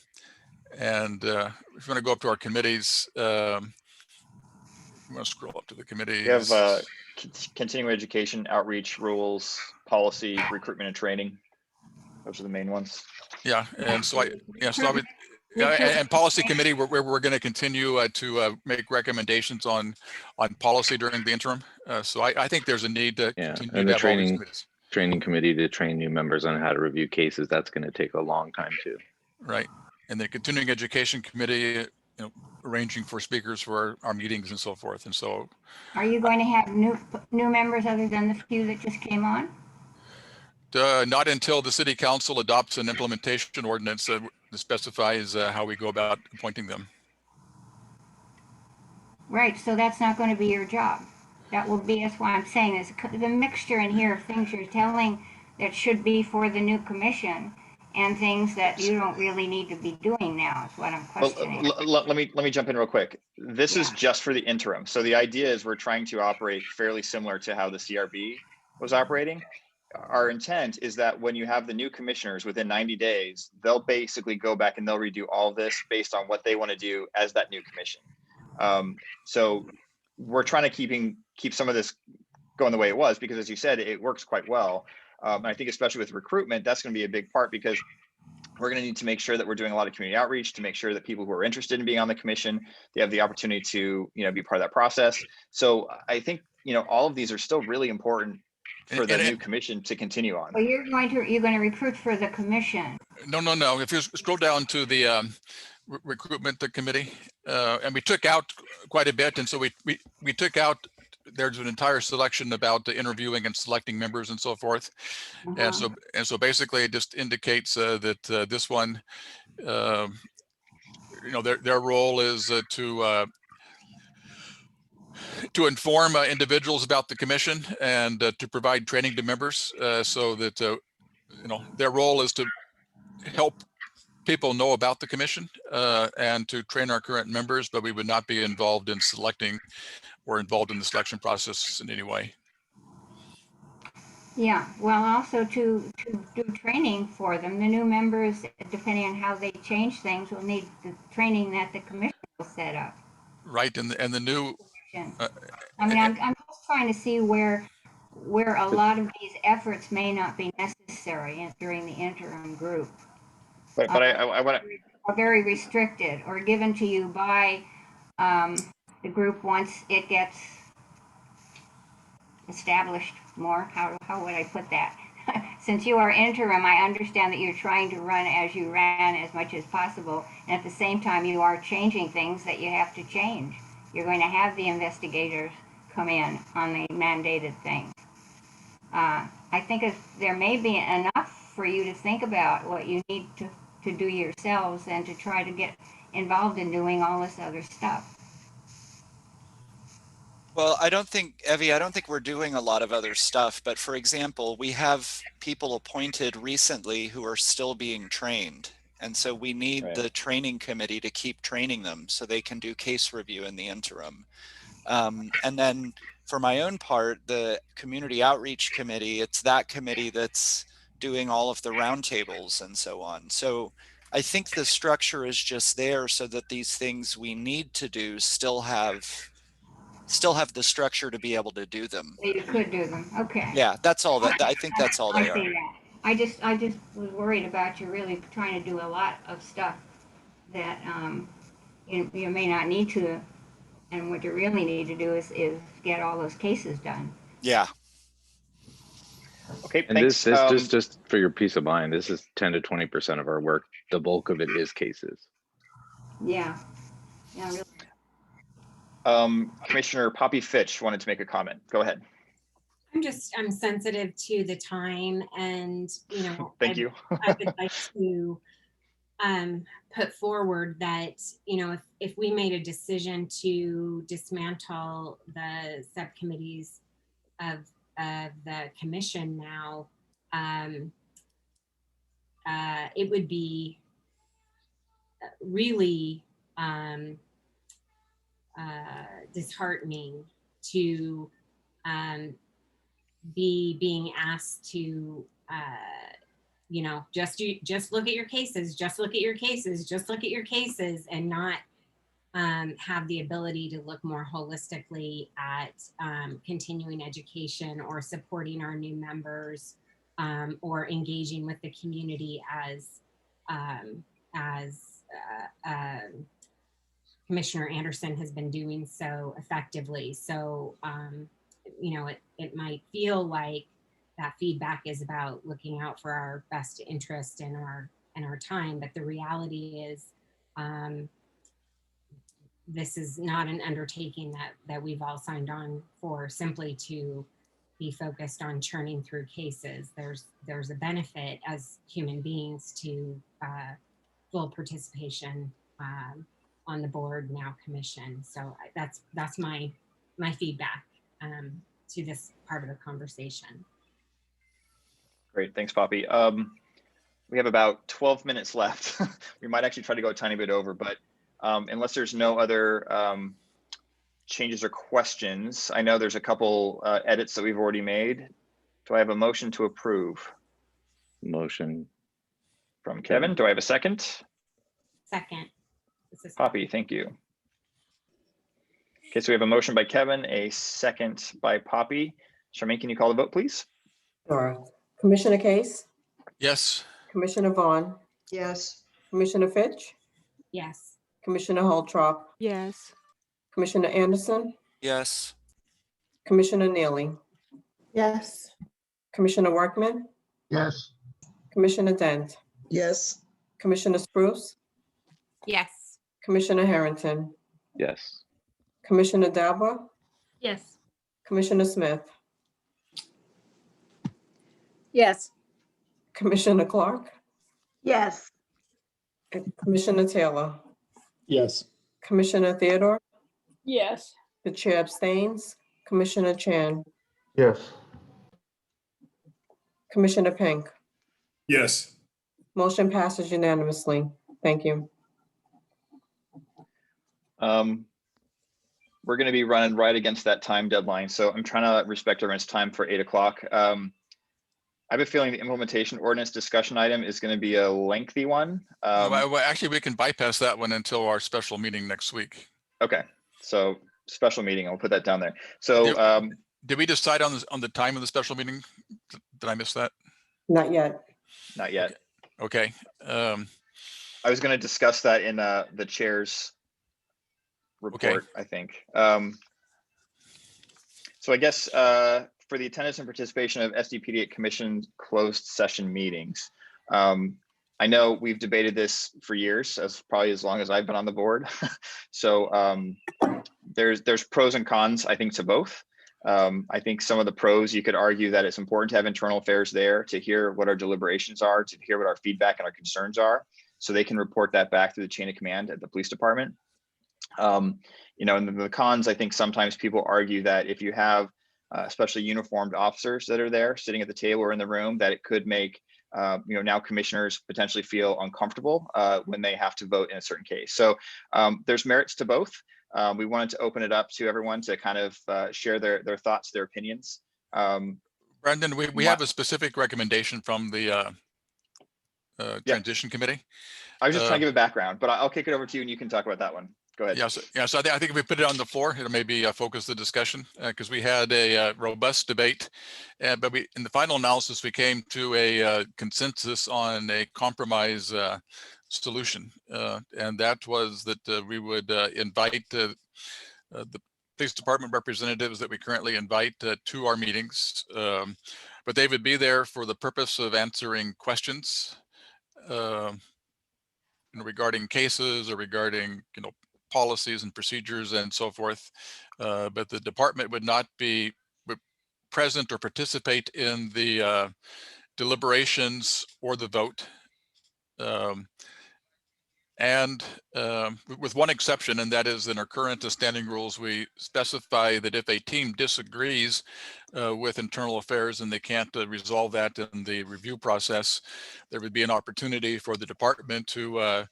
if you want to go up to our committees, I'm going to scroll up to the committees. You have continuing education, outreach, rules, policy, recruitment and training. Those are the main ones. Yeah, and so and policy committee, we're going to continue to make recommendations on policy during the interim. So I think there's a need to continue and to the have all these committees. training committee to train new members on how to review cases. That's going to take a long time too. Right, and the continuing education committee, arranging for speakers for our meetings and so forth. And so, are you going to have new members other than the few that just came on? Not until the city council adopts an implementation ordinance that specifies how we go about appointing them. Right, so that's not going to be your job. That will be, that's why I'm saying there's the mixture in here of things you're telling that should be for the new commission and things that you don't really need to be doing now, is what I'm questioning. Well, let me jump in real quick. This is just for the interim. So the idea is we're trying to operate fairly similar to how the CRB was operating. Our intent is that when you have the new commissioners within 90 days, they'll basically go back and they'll redo all of this based on what they want to do as that new commission. So we're trying to keep some of this going the way it was, because as you said, it works quite well. And I think especially with recruitment, that's going to be a big part, because we're going to need to make sure that we're doing a lot of community outreach to make sure that people who are interested in being on the commission, they have the opportunity to, be part of that process. So I think, all of these are still really important for the new commission to continue on. Well, you're going to recruit for the commission. No. If you scroll down to the recruitment committee, and we took out quite a bit, and so we took out. There's an entire selection about interviewing and selecting members and so forth, and so basically it just indicates that this one, their role is to inform individuals about the commission and to provide training to members, so that their role is to help people know about the commission and to train our current members, but we would not be involved in selecting or involved in the selection process in any way. Yeah, well, also to do training for them. The new members, depending on how they change things, will need the training that the commission will set up. Right, and the new. I'm just trying to see where a lot of these efforts may not be necessary during the interim group. But I want to. Are very restricted or given to you by the group once it gets established more. How would I put that? Since you are interim, I understand that you're trying to run as you ran as much as possible, and at the same time you are changing things that you have to change. You're going to have the investigators come in on the mandated things. I think there may be enough for you to think about what you need to do yourselves and to try to get involved in doing all this other stuff. Well, I don't think, Evie, I don't think we're doing a lot of other stuff, but for example, we have people appointed recently who are still being trained. And so we need the training committee to keep training them so they can do case review in the interim. And then for my own part, the community outreach committee, it's that committee that's doing all of the roundtables and so on. So I think the structure is just there so that these things we need to do still have the structure to be able to do them. You could do them. Okay. Yeah, that's all that, I think that's all they I are. see that. I just was worried about you really trying to do a lot of stuff that you may not need to, and what you really need to do is get all those cases done. Yeah. Okay, And thanks. this just for your peace of mind, this is 10 to 20% of our work. The bulk of it is cases. Yeah. Yeah. Really. Commissioner Poppy Fitch wanted to make a comment. Go ahead. I'm sensitive to the time, and Thank you. I would like to put forward that if we made a decision to dismantle the subcommittees of the commission now, it would be really disheartening to be being asked to just look at your cases, just look at your cases, just look at your cases, and not have the ability to look more holistically at continuing education or supporting our new members, or engaging with the community as Commissioner Anderson has been doing so effectively. So, it might feel like that feedback is about looking out for our best interest in our time, but the reality is, this is not an undertaking that we've all signed on for simply to be focused on churning through cases. There's a benefit as human beings to full participation on the board, now commission. So that's my feedback to this part of the conversation. Great, thanks, Poppy. We have about 12 minutes left. We might actually try to go a tiny bit over, but unless there's no other changes or questions, I know there's a couple edits that we've already made. Do I have a motion to approve? Motion. From Kevin. Do I have a second? Second. Poppy, thank you. Okay, so we have a motion by Kevin, a second by Poppy. Charmaine, can you call the vote, please? Sure. Commissioner Case? Yes. Commissioner Vaughn? Yes. Commissioner Fitch? Yes. Commissioner Holtrop? Yes. Commissioner Anderson? Yes. Commissioner Neely? Yes. Commissioner Workman? Yes. Commissioner Dent? Yes. Commissioner Spruce? Yes. Commissioner Harrington? Yes. Commissioner Dalba? Yes. Commissioner Smith? Yes. Commissioner Clark? Yes. And Commissioner Taylor? Yes. Commissioner Theodore? Yes. The chair abstains. Commissioner Chan? Yes. Commissioner Pink? Yes. Motion passes unanimously. Thank you. We're going to be running right against that time deadline, so I'm trying to respect everyone's time for 8 o'clock. I have a feeling the implementation ordinance discussion item is going to be a lengthy one. Well, actually, we can bypass that one until our special meeting next week. Okay, so special meeting, I'll put that down there. So did we decide on the time of the special meeting? Did I miss that? Not yet. Not yet. Okay. I was going to discuss that in the chair's report, okay. I think. So I guess for the attendance and participation of Sdpd at commission closed session meetings, I know we've debated this for years, probably as long as I've been on the board. So there's pros and cons, I think, to both. I think some of the pros, you could argue that it's important to have internal affairs there to hear what our deliberations are, to hear what our feedback and our concerns are. so they can report that back through the chain of command at the police department. You know, and the cons, I think sometimes people argue that if you have especially uniformed officers that are there sitting at the table or in the room, that it could make you know, now commissioners potentially feel uncomfortable when they have to vote in a certain case. So there's merits to both. We wanted to open it up to everyone to kind of share their thoughts, their opinions. Brendan, we have a specific recommendation from the transition committee. I was just trying to give a background, but I'll kick it over to you and you can talk about that one. Go ahead. Yeah, so I think if we put it on the floor, it'll maybe focus the discussion, because we had a robust debate, but in the final analysis, we came to a consensus on a compromise solution, and that was that we would invite the police department representatives that we currently invite to our meetings, but they would be there for the purpose of answering questions regarding cases or regarding, you know, policies and procedures and so forth, but the department would not be present or participate in the deliberations or the vote. With one exception, and that is in our current standing rules, we specify that if a team disagrees with internal affairs and they can't resolve that in the review process, there would be an opportunity for the department to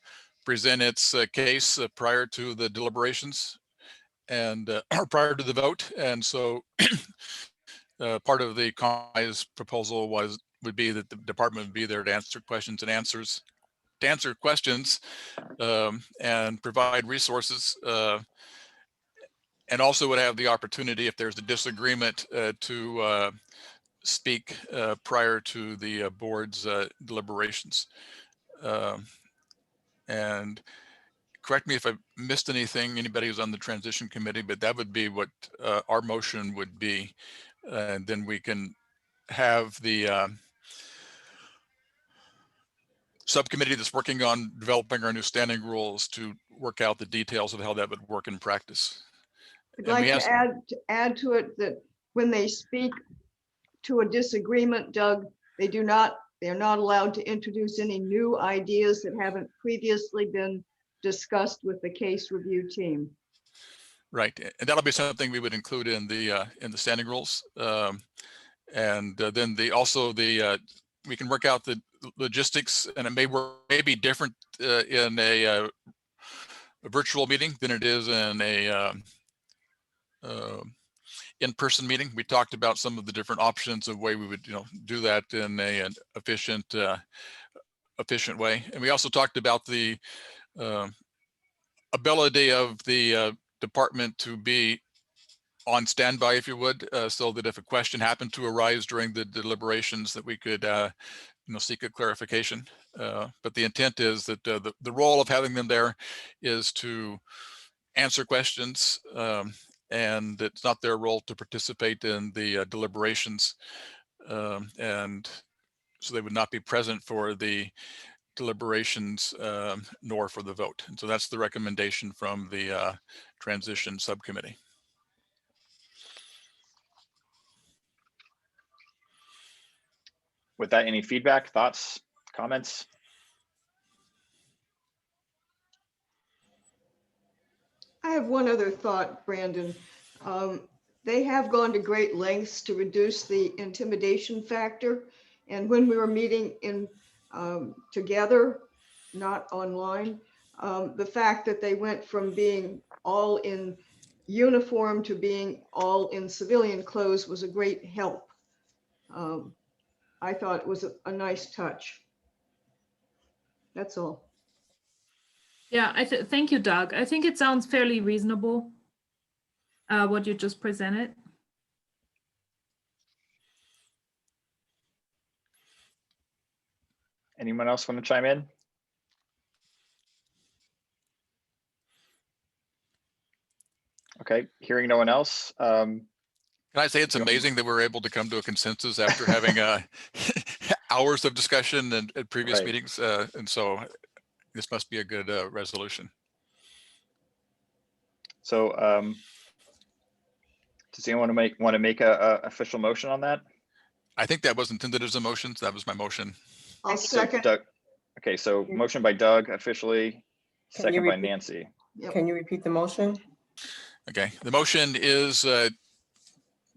present its case prior to the deliberations and or prior to the vote. And so part of the compromise proposal would be that the department would be there to answer questions and answer questions and provide resources, and also would have the opportunity, if there's a disagreement, to speak prior to the board's deliberations. And correct me if I missed anything, anybody who's on the transition committee, but that would be what our motion would be. And then we can have the subcommittee that's working on developing our new standing rules to work out the details of how that would work in practice. I'd like to add to it that when they speak to a disagreement, Doug, they're not allowed to introduce any new ideas that haven't previously been discussed with the case review team. Right, and that'll be something we would include in the standing rules, and then we can work out the logistics, and it may be different in a virtual meeting than it is in a in-person meeting. We talked about some of the different options of way we would, do that in an efficient way. And we also talked about the ability of the department to be on standby, if you would, so that if a question happened to arise during the deliberations, that we could seek a clarification. But the intent is that the role of having them there is to answer questions, and it's not their role to participate in the deliberations, and so they would not be present for the deliberations nor for the vote. And so that's the recommendation from the transition subcommittee. With that, any feedback, thoughts, comments? I have one other thought, Brandon. They have gone to great lengths to reduce the intimidation factor. And when we were meeting together, not online, the fact that they went from being all in uniform to being all in civilian clothes was a great help. I thought it was a nice touch. That's all. Yeah, thank you, Doug. I think it sounds fairly reasonable, what you just presented. Anyone else want to chime in? Okay, hearing no one else. Can I say it's amazing that we're able to come to a consensus after having hours of discussion at previous meetings, and so this must be a good resolution. So, does anyone want to make a official motion on that? I think that was intended as a motion, so that was my motion. I'll second. Doug, Okay, so motion by Doug officially, Can you second by repeat- Nancy. Can you repeat the motion? Okay, the motion is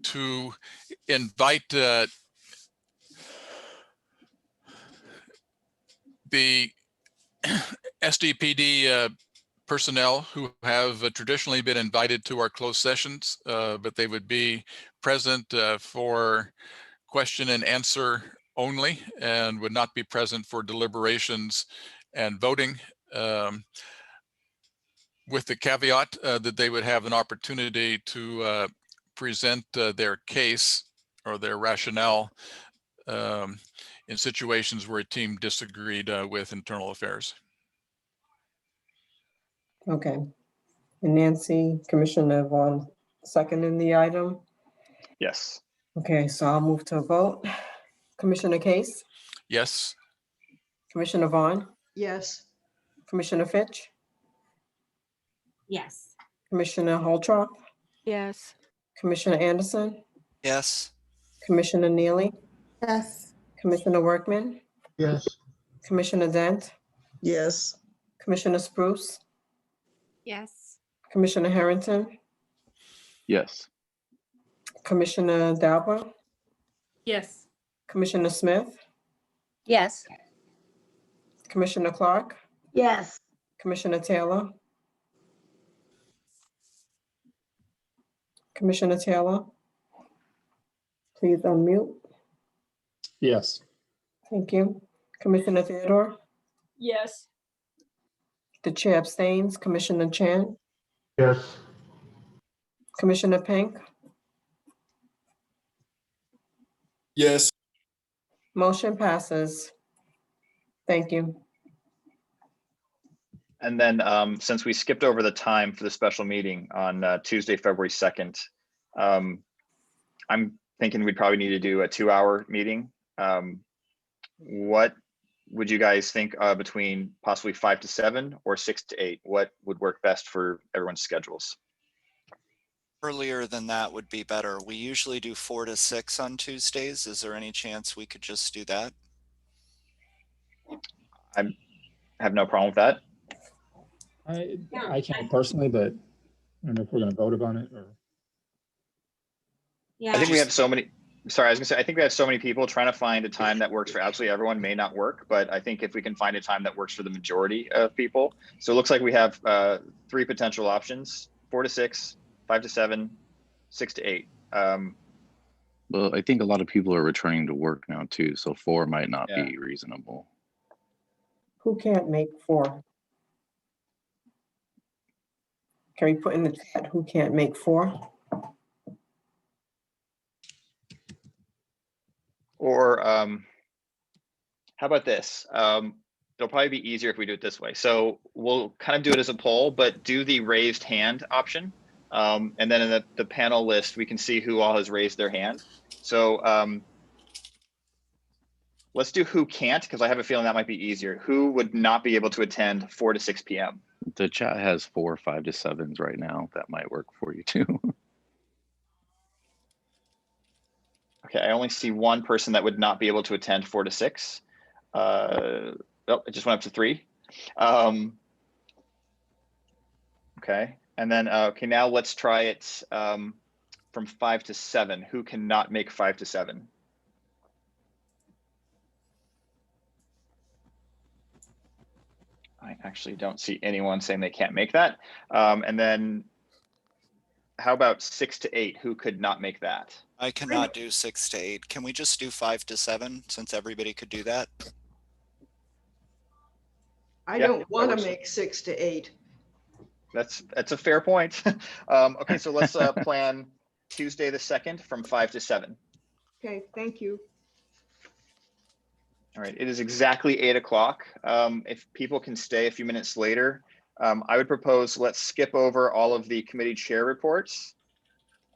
to invite the Sdpd personnel who have traditionally been invited to our closed sessions, but they would be present for question and answer only and would not be present for deliberations and voting, with the caveat that they would have an opportunity to present their case or their rationale in situations where a team disagreed with internal affairs. Okay. And Nancy, Commissioner Vaughn, seconding the item? Yes. Okay, so I'll move to a vote. Commissioner Case, Yes. Commissioner Vaughn, Yes. Commissioner Fitch, Yes. Commissioner Holtrop, Yes. Commissioner Anderson, Yes. Commissioner Neely, Yes. Commissioner Workman, Yes. Commissioner Dent, Yes. Commissioner Spruce, Yes. Commissioner Harrington, Yes. Commissioner Dauber, Yes. Commissioner Smith, Yes. Commissioner Clark, Yes. Commissioner Taylor, Commissioner Taylor, please unmute. Yes. Thank you. Commissioner Theodore, Yes. the chair abstains. Commissioner Chan, Yes. Commissioner Pink, Yes. motion passes. Thank you. And then since we skipped over the time for the special meeting on Tuesday, February 2nd, I'm thinking we'd probably need to do a 2-hour meeting. What would you guys think between possibly 5 to 7 or 6 to 8? What would work best for everyone's schedules? Earlier than that would be better. We usually do 4 to 6 on Tuesdays. Is there any chance we could just do that? I have no problem with that. I can't personally, but I don't know if we're going to vote about it or. Yeah. I think we have so many, sorry, I was gonna say, I think we have so many people trying to find a time that works for absolutely everyone may not work, but I think if we can find a time that works for the majority of people. So it looks like we have 3 potential options: 4 to 6, 5 to 7, 6 to 8. Well, I think a lot of people are returning to work now too, so 4 might not Yeah. be reasonable. Who can't make 4? Can we put in the chat who can't make 4? Or how about this? It'll probably be easier if we do it this way. So we'll kind of do it as a poll, but do the raised hand option. And then in the panel list, we can see who all has raised their hand. So let's do who can't, because I have a feeling that might be easier. Who would not be able to attend 4 to 6 p.m.? The chat has 4, 5 to 7s right now. That might work for you too. Okay, I only see one person that would not be able to attend 4 to 6. Oh, it just went up to 3. Okay, and then, okay, now let's try it from 5 to 7. Who cannot make 5 to 7? I actually don't see anyone saying they can't make that. And then how about 6 to 8? Who could not make that? I cannot do 6 to 8. Can we just do 5 to 7 since everybody could do that? I Yeah, don't want that to works. make 6 to 8. That's a fair point. Okay, so let's plan Tuesday the 2nd from 5 to 7. Okay, thank you. All right, it is exactly 8 o'clock. If people can stay a few minutes later, I would propose let's skip over all of the committee chair reports.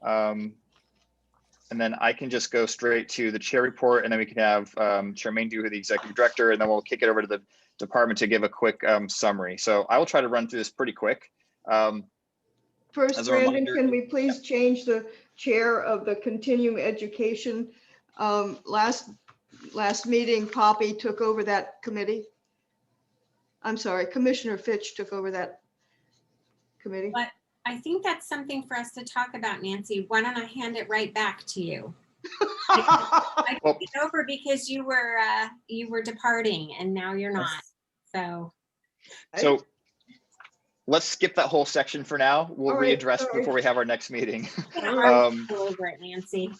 And then I can just go straight to the chair report, and then we can have Charmaine do the executive director, and then we'll kick it over to the department to give a quick summary. So I will try to run through this pretty quick. First, As a Brandon, reminder- can we please change the chair of the continuing education? Last meeting, Poppy took over that committee. I'm sorry, Commissioner Fitch took over that committee. But I think that's something for us to talk about, Nancy. Why don't I hand it right back to you? I took it over because you were departing and now you're not. So let's skip that whole section for now. We'll readdress before we have our next meeting. over it, Nancy.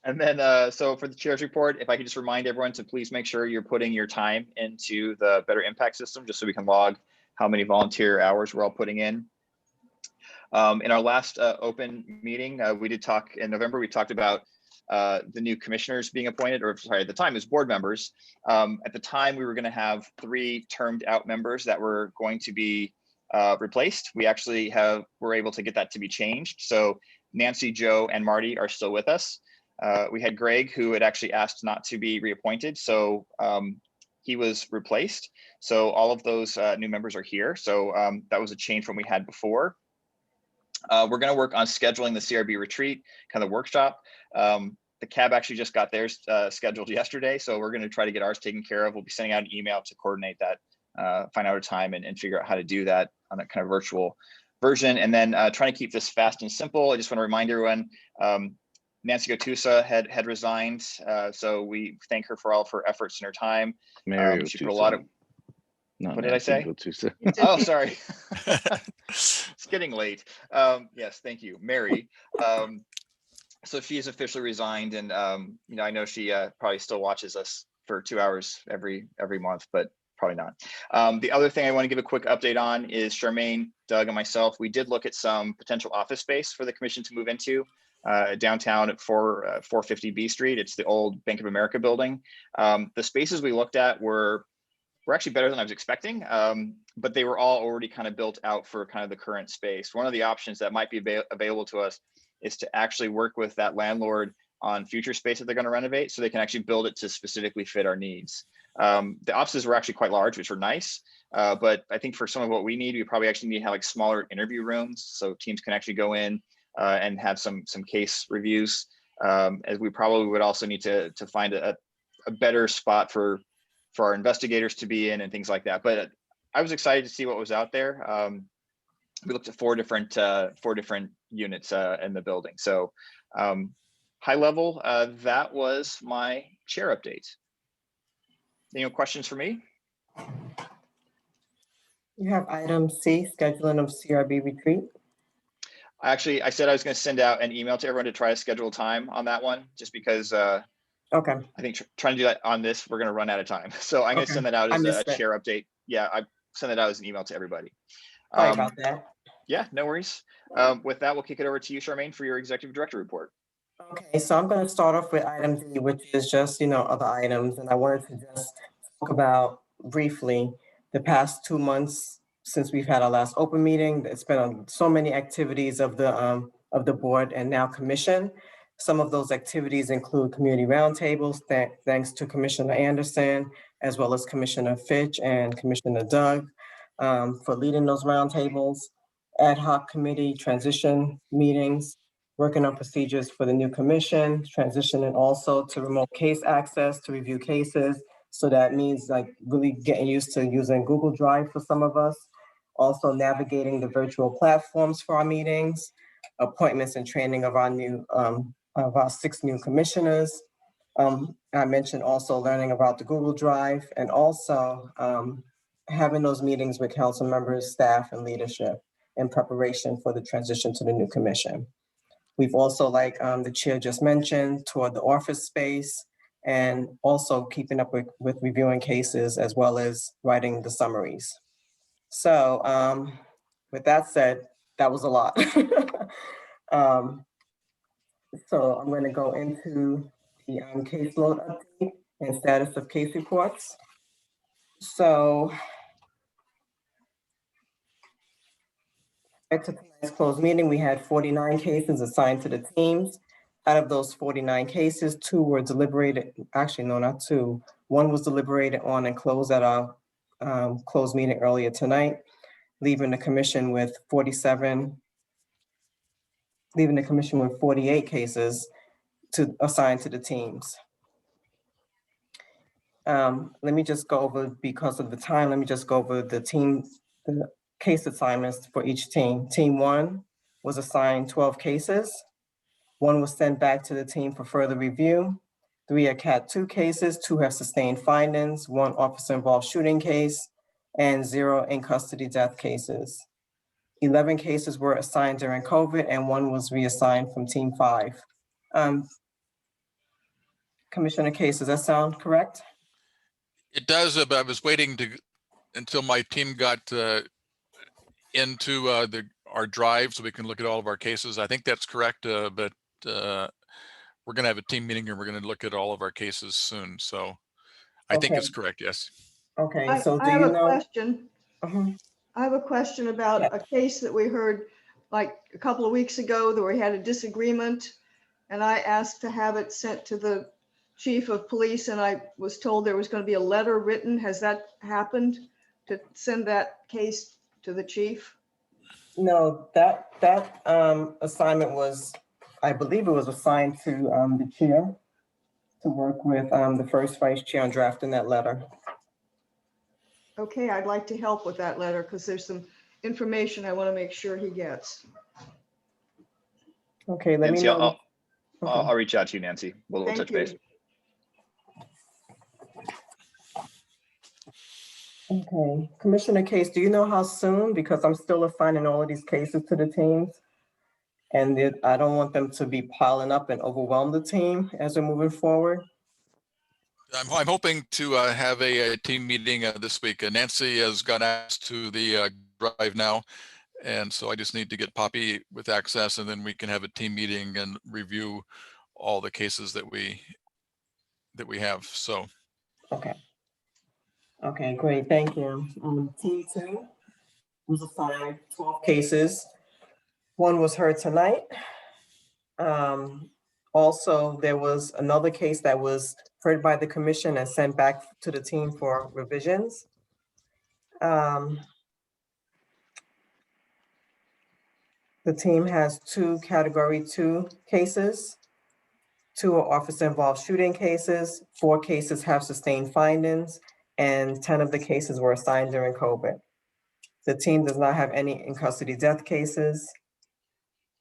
And then, so for the chair's report, if I could just remind everyone to please make sure you're putting your time into the Better Impact system, just so we can log how many volunteer hours we're all putting in. In our last open meeting, we did talk in November, we talked about the new commissioners being appointed, or sorry, at the time it was board members. At the time, we were going to have 3 termed out members that were going to be replaced. We actually were able to get that to be changed. So Nancy, Joe, and Marty are still with us. We had Greg, who had actually asked not to be reappointed. So he was replaced. So all of those new members are here. So that was a change from what we had before. We're going to work on scheduling the CRB retreat, kind of workshop. The CAB actually just got theirs scheduled yesterday. So we're going to try to get ours taken care of. We'll be sending out an email to coordinate that, find out a time and figure out how to do that on a kind of virtual version. And then trying to keep this fast and simple. I just want to remind everyone, Nancy Gattusa had resigned. So we thank her for all of her efforts and her time. She put a lot of, what did I say? Oh, sorry. It's getting late. Yes, thank you, Mary. So she has officially resigned, and you know, I know she probably still watches us for 2 hours every month, but probably not. The other thing I want to give a quick update on is Charmaine, Doug, and myself. We did look at some potential office space for the commission to move into downtown at 450 B Street. It's the old Bank of America building. The spaces we looked at were actually better than I was expecting, but they were all already kind of built out for kind of the current space. One of the options that might be available to us is to actually work with that landlord on future space that they're going to renovate, so they can actually build it to specifically fit our needs. The offices were actually quite large, which were nice, but I think for some of what we need, we probably actually need to have like smaller interview rooms, so teams can actually go in and have some case reviews. As we probably would also need to find a better spot for our investigators to be in and things like that. But I was excited to see what was out there. We looked at 4 different units in the building. So high level, that was my chair update. Any questions for me? You have item C, scheduling of CRB retreat. Actually, I said I was going to send out an email to everyone to try to schedule time on that one, just because okay. I think trying to do that on this, we're going to run out of time. So I'm going to send that out as a chair update. Yeah, I send that out as an email to everybody. Sorry about that. Yeah, no worries. With that, we'll kick it over to you, Charmaine, for your executive director report. Okay, so I'm going to start off with item D, which is just, other items. And I wanted to just talk about briefly the past 2 months since we've had our last open meeting. It's been on so many activities of the board and now commission. Some of those activities include community roundtables, thanks to Commissioner Anderson, as well as Commissioner Fitch and Commissioner Doug for leading those roundtables. Ad hoc committee transition meetings, working on procedures for the new commission, transitioning also to remote case access to review cases. So that means like really getting used to using Google Drive for some of us. Also navigating the virtual platforms for our meetings, appointments and training of our 6 new commissioners. I mentioned also learning about the Google Drive and also having those meetings with council members, staff, and leadership in preparation for the transition to the new commission. We've also, like the chair just mentioned, toured the office space and also keeping up with reviewing cases as well as writing the summaries. So with that said, that was a lot. So I'm going to go into the caseload update and status of case reports. So at tonight's closed meeting, we had 49 cases assigned to the teams. Out of those 49 cases, 2 were deliberated. Actually, no, not 2. 1 was deliberated on and closed at our closed meeting earlier tonight, leaving the commission with 48 cases to assign to the teams. Let me just go over, because of the time, let me just go over the case assignments for each team. Team 1 was assigned 12 cases. 1 was sent back to the team for further review. 3 are Cat 2 cases, 2 have sustained findings, 1 officer-involved shooting case, and 0 in custody death cases. 11 cases were assigned during COVID, and 1 was reassigned from Team 5. Commissioner Case, does that sound correct? It does, but I was waiting until my team got into our drive so we can look at all of our cases. I think that's correct, but we're going to have a team meeting and we're going to look at all of our cases soon. So I think it's correct, yes. Okay, so do I have you a know? question. I have a question about a case that we heard like a couple of weeks ago that we had a disagreement, and I asked to have it sent to the chief of police, and I was told there was going to be a letter written. Has that happened, to send that case to the chief? No, that assignment was, I believe it was assigned to the chair to work with the first vice chair on drafting that letter. Okay, I'd like to help with that letter because there's some information I want to make sure he gets. Okay, let me Nancy, know. I'll reach out to you, Nancy. We'll Thank touch you. base. Okay, Commissioner Case, do you know how soon? Because I'm still assigning all of these cases to the teams. And I don't want them to be piling up and overwhelm the team as we're moving forward. I'm hoping to have a team meeting this week. Nancy has got access to the drive now. And so I just need to get Poppy with access, and then we can have a team meeting and review all the cases that we have. So. Okay. Okay, great, thank you. Team 2 was assigned 12 cases. 1 was heard tonight. Also, there was another case that was heard by the commission and sent back to the team for revisions. The team has 2 category 2 cases. 2 are officer-involved shooting cases. 4 cases have sustained findings, and 10 of the cases were assigned during COVID. The team does not have any in custody death cases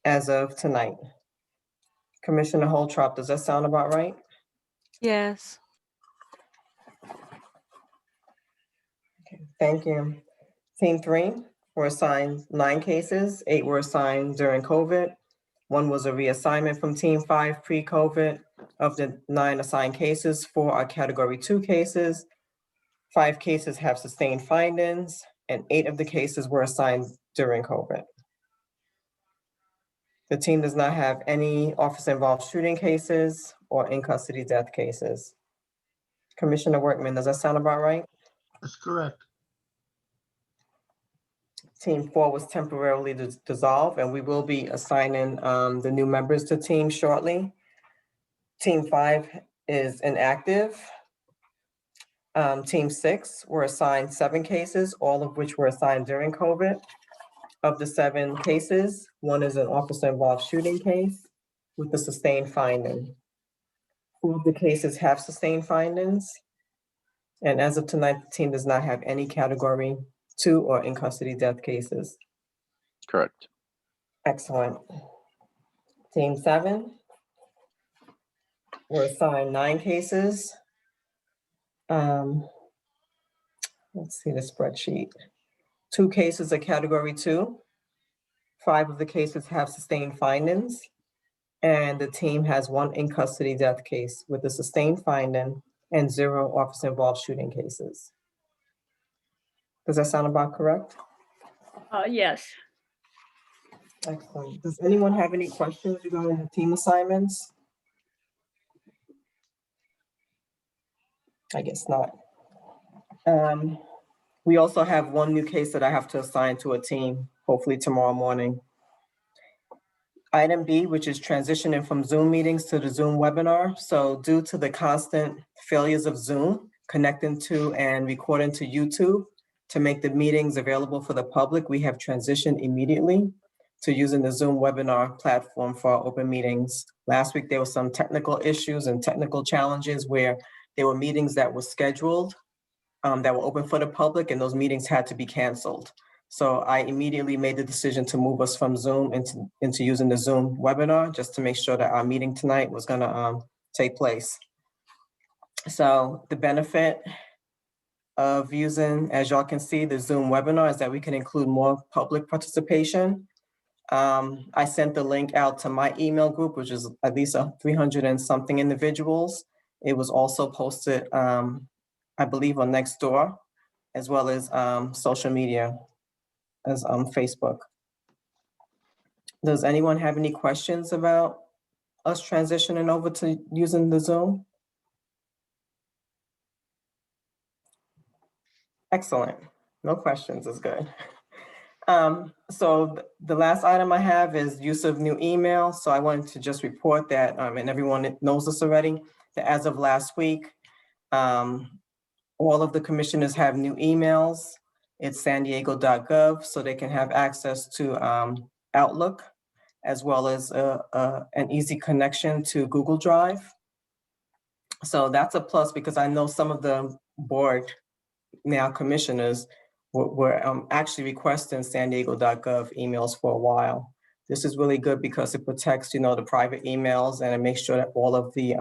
as of tonight. Commissioner Holtrop, does that sound about right? Yes. Okay, thank you. Team 3 were assigned 9 cases. 8 were assigned during COVID. 1 was a reassignment from Team 5 pre-COVID. Of the 9 assigned cases, 4 are category 2 cases. 5 cases have sustained findings, and 8 of the cases were assigned during COVID. The team does not have any officer-involved shooting cases or in custody death cases. Commissioner Workman, does that sound about right? That's correct. Team 4 was temporarily dissolved, and we will be assigning the new members to team shortly. Team 5 is inactive. Team 6 were assigned 7 cases, all of which were assigned during COVID. Of the 7 cases, 1 is an officer-involved shooting case with a sustained finding. 4 of the cases have sustained findings. And as of tonight, the team does not have any category 2 or in custody death cases. Correct. Excellent. Team 7 were assigned 9 cases. Let's see the spreadsheet. 2 cases are category 2. 5 of the cases have sustained findings. And the team has 1 in custody death case with a sustained finding and 0 officer-involved shooting cases. Does that sound about correct? Yes. Excellent. Does anyone have any questions regarding the team assignments? I guess not. We also have 1 new case that I have to assign to a team, hopefully tomorrow morning. Item B, which is transitioning from Zoom meetings to the Zoom webinar. So due to the constant failures of Zoom, connecting to and recording to YouTube to make the meetings available for the public, we have transitioned immediately to using the Zoom webinar platform for our open meetings. Last week, there were some technical issues and technical challenges where there were meetings that were scheduled that were open for the public, and those meetings had to be canceled. So I immediately made the decision to move us from Zoom into using the Zoom webinar, just to make sure that our meeting tonight was gonna take place. So the benefit of using, as y'all can see, the Zoom webinar is that we can include more public participation. I sent the link out to my email group, which is at least 300 and something individuals. It was also posted, I believe, on Nextdoor, as well as social media, as Facebook. Does anyone have any questions about us transitioning over to using the Zoom? Excellent. No questions is good. So the last item I have is use of new email. So I wanted to just report that, and everyone knows this already, that as of last week, all of the commissioners have new emails. It's sandiego.gov, so they can have access to Outlook, as well as an easy connection to Google Drive. So that's a plus, because I know some of the board now commissioners were actually requesting sandiego.gov emails for a while. This is really good because it protects, the private emails, and it makes sure that all of the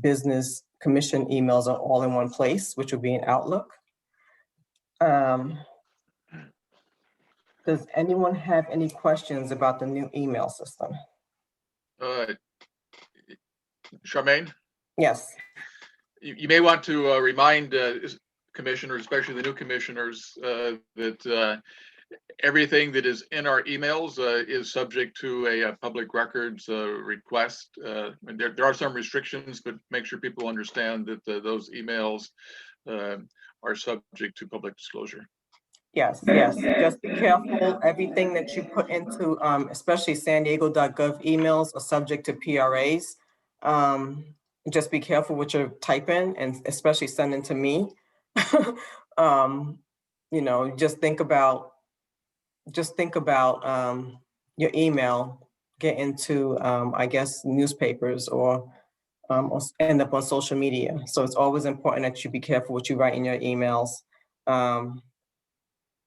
business commission emails are all in one place, which will be in Outlook. Does anyone have any questions about the new email system? Charmaine? Yes. You may want to remind commissioners, especially the new commissioners, that everything that is in our emails is subject to a public records request. And there are some restrictions, but make sure people understand that those emails are subject to public disclosure. Yes. Just be careful. Everything that you put into, especially sandiego.gov emails, are subject to PRAs. Just be careful what you're typing, and especially sending to me. Just think about your email get into, I guess, newspapers or end up on social media. So it's always important that you be careful what you write in your emails.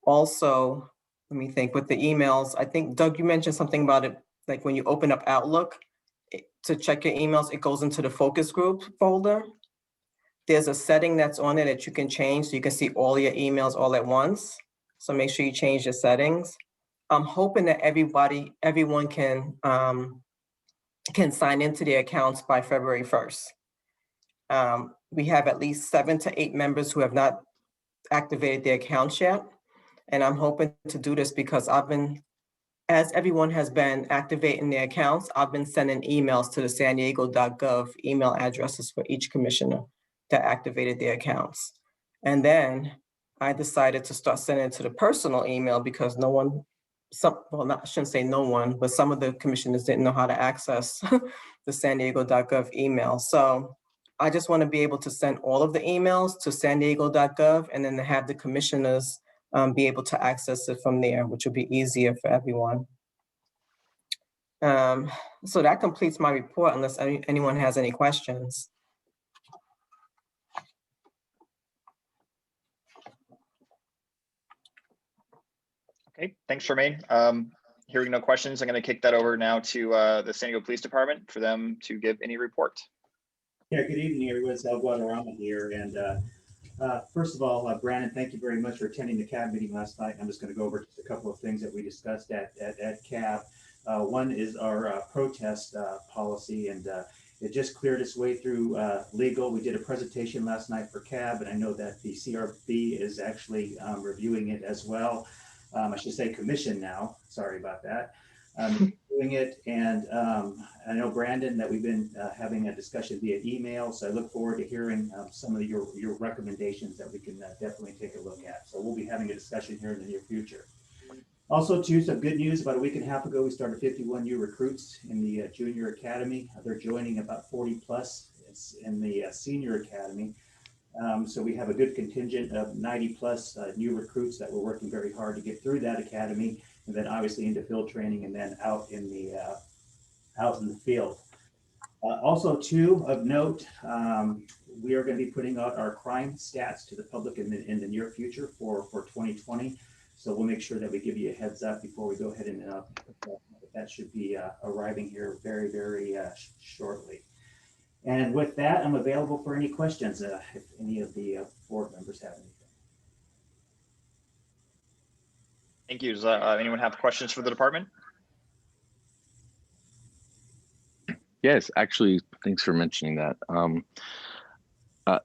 Also, let me think, with the emails, I think, Doug, you mentioned something about it, like when you open up Outlook to check your emails, it goes into the focus group folder. There's a setting that's on there that you can change, so you can see all your emails all at once. So make sure you change your settings. I'm hoping that everyone can sign into their accounts by February 1st. We have at least 7 to 8 members who have not activated their accounts yet. And I'm hoping to do this because as everyone has been activating their accounts, I've been sending emails to the sandiego.gov email addresses for each commissioner that activated their accounts. And then I decided to start sending it to the personal email because I shouldn't say no one, but some of the commissioners didn't know how to access the sandiego.gov email. So I just want to be able to send all of the emails to sandiego.gov, and then to have the commissioners be able to access it from there, which will be easier for everyone. So that completes my report, unless anyone has any questions. Okay, thanks, Charmaine. Hearing no questions, I'm going to kick that over now to the San Diego Police Department for them to give any report. Yeah, good evening, everyone. It's El Guadarrama here. And first of all, Brandon, thank you very much for attending the CAB meeting last night. I'm just going to go over just a couple of things that we discussed at CAB. One is our protest policy, and it just cleared its way through legal. We did a presentation last night for CAB, and I know that the CRB is actually reviewing it as well. I should say commission now. Sorry about that. Doing it, and I know, Brandon, that we've been having a discussion via email, so I look forward to hearing some of your recommendations that we can definitely take a look at. So we'll be having a discussion here in the near future. Also, too, some good news. About a week and a half ago, we started 51 new recruits in the junior academy. They're joining about 40 plus in the senior academy. So we have a good contingent of 90 plus new recruits that we're working very hard to get through that academy, and then obviously into field training, and then out in the field. Also, too, of note, we are going to be putting out our crime stats to the public in the near future for 2020. So we'll make sure that we give you a heads up before we go ahead and that should be arriving here very, very shortly. And with that, I'm available for any questions if any of the board members have anything. Thank you. Does anyone have questions for the department? Yes, actually, thanks for mentioning that.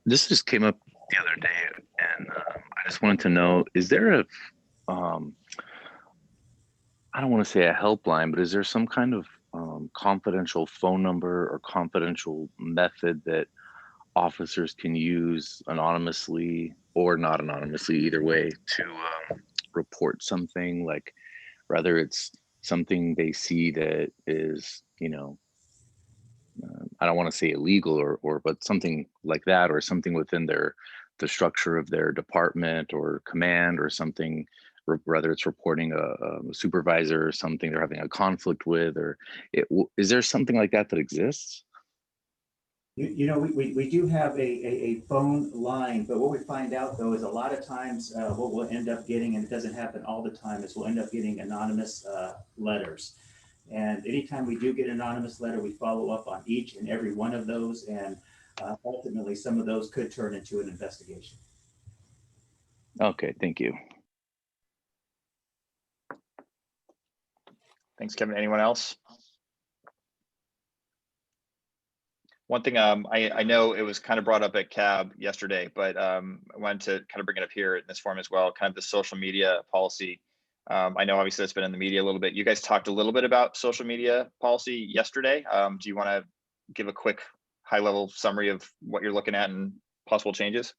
This just came up the other day, and I just wanted to know, is there a, I don't want to say a helpline, but is there some kind of confidential phone number or confidential method that officers can use anonymously or not anonymously, either way, to report something, like whether it's something they see that is, you know, I don't want to say illegal or but something like that, or something within the structure of their department or command or something, whether it's reporting a supervisor or something they're having a conflict with, or is there something like that that exists? You know, we do have a phone line, but what we find out though is a lot of times what we'll end up getting, and it doesn't happen all the time, is we'll end up getting anonymous letters. And anytime we do get an anonymous letter, we follow up on each and every one of those, and ultimately some of those could turn into an investigation. Okay, thank you. Thanks, Kevin. Anyone else? One thing I know it was kind of brought up at CAB yesterday, but I wanted to kind of bring it up here in this form as well, kind of the social media policy. I know obviously that's been in the media a little bit. You guys talked a little bit about social media policy yesterday. Do you want to give a quick high-level summary of what you're looking at and possible changes?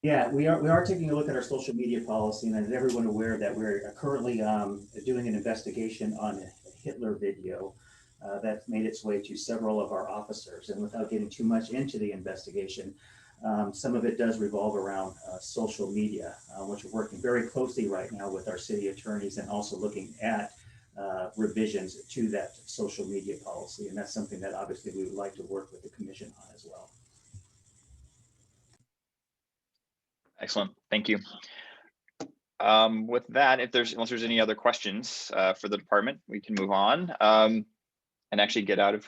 Yeah, we are taking a look at our social media policy, and is everyone aware that we're currently doing an investigation on a Hitler video that's made its way to several of our officers. And without getting too much into the investigation, some of it does revolve around social media, which we're working very closely right now with our city attorneys, and also looking at revisions to that social media policy. And that's something that obviously we would like to work with the commission on as well. Excellent, thank you. With that, unless there's any other questions for the department, we can move on and actually get out of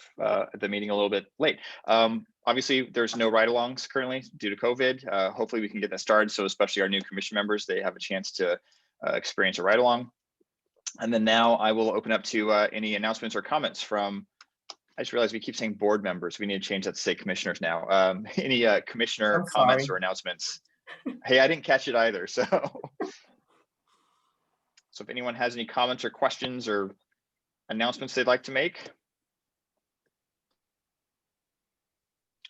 the meeting a little bit late. Obviously, there's no ride-alongs currently due to COVID. Hopefully we can get that started. So especially our new commission members, they have a chance to experience a ride-along. And then now I will open up to any announcements or comments from, I just realized we keep saying board members. We need to change that to say commissioners now. Any commissioner comments or announcements? Hey, I didn't catch it either. So if anyone has any comments or questions or announcements they'd like to make.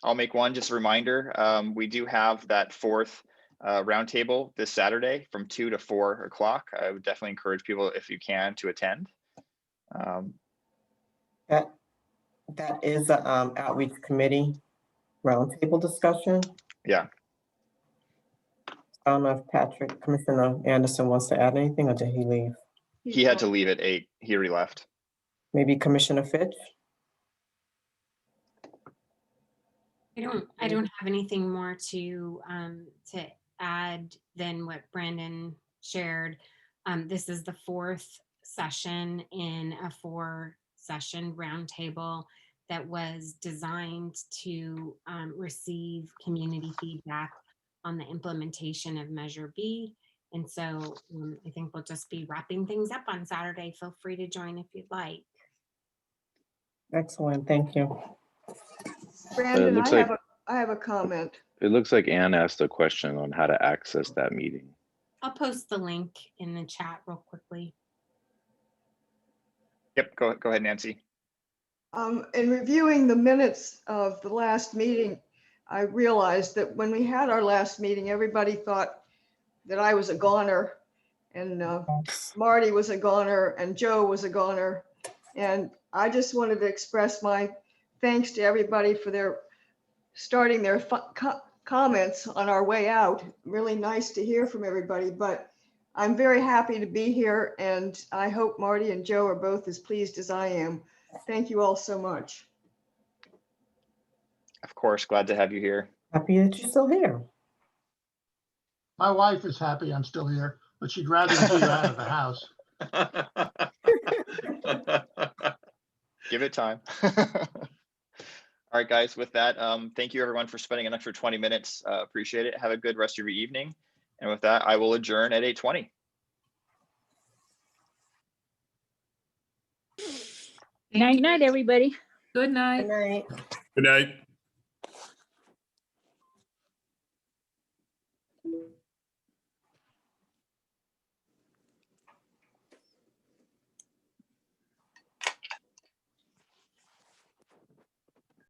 I'll make one, just a reminder. We do have that fourth roundtable this Saturday from 2 to 4 o'clock. I would definitely encourage people, if you can, to attend. That is the outreach committee roundtable discussion. Yeah. I don't know if Commissioner Anderson wants to add anything, or did he leave? He had to leave at 8. He already left. Maybe Commissioner Fitch? I don't have anything more to add than what Brandon shared. This is the 4th session in a 4-session roundtable that was designed to receive community feedback on the implementation of Measure B. And so I think we'll just be wrapping things up on Saturday. Feel free to join if you'd like. Excellent, thank you. Brandon, I have a comment. It looks like Anne asked a question on how to access that meeting. I'll post the link in the chat real quickly. Yep, go ahead, Nancy. In reviewing the minutes of the last meeting, I realized that when we had our last meeting, everybody thought that I was a goner, and Marty was a goner, and Joe was a goner. And I just wanted to express my thanks to everybody for starting their comments on our way out. Really nice to hear from everybody, but I'm very happy to be here, and I hope Marty and Joe are both as pleased as I am. Thank you all so much. Of course, glad to have you here. Happy that you're still here. My wife is happy I'm still here, but she'd rather see you out of the house. Give it time. All right, guys, with that, thank you everyone for spending an extra 20 minutes. Appreciate it. Have a good rest of your evening. And with that, I will adjourn at 8:20. Night, night, everybody. Good night. Good night. Good night.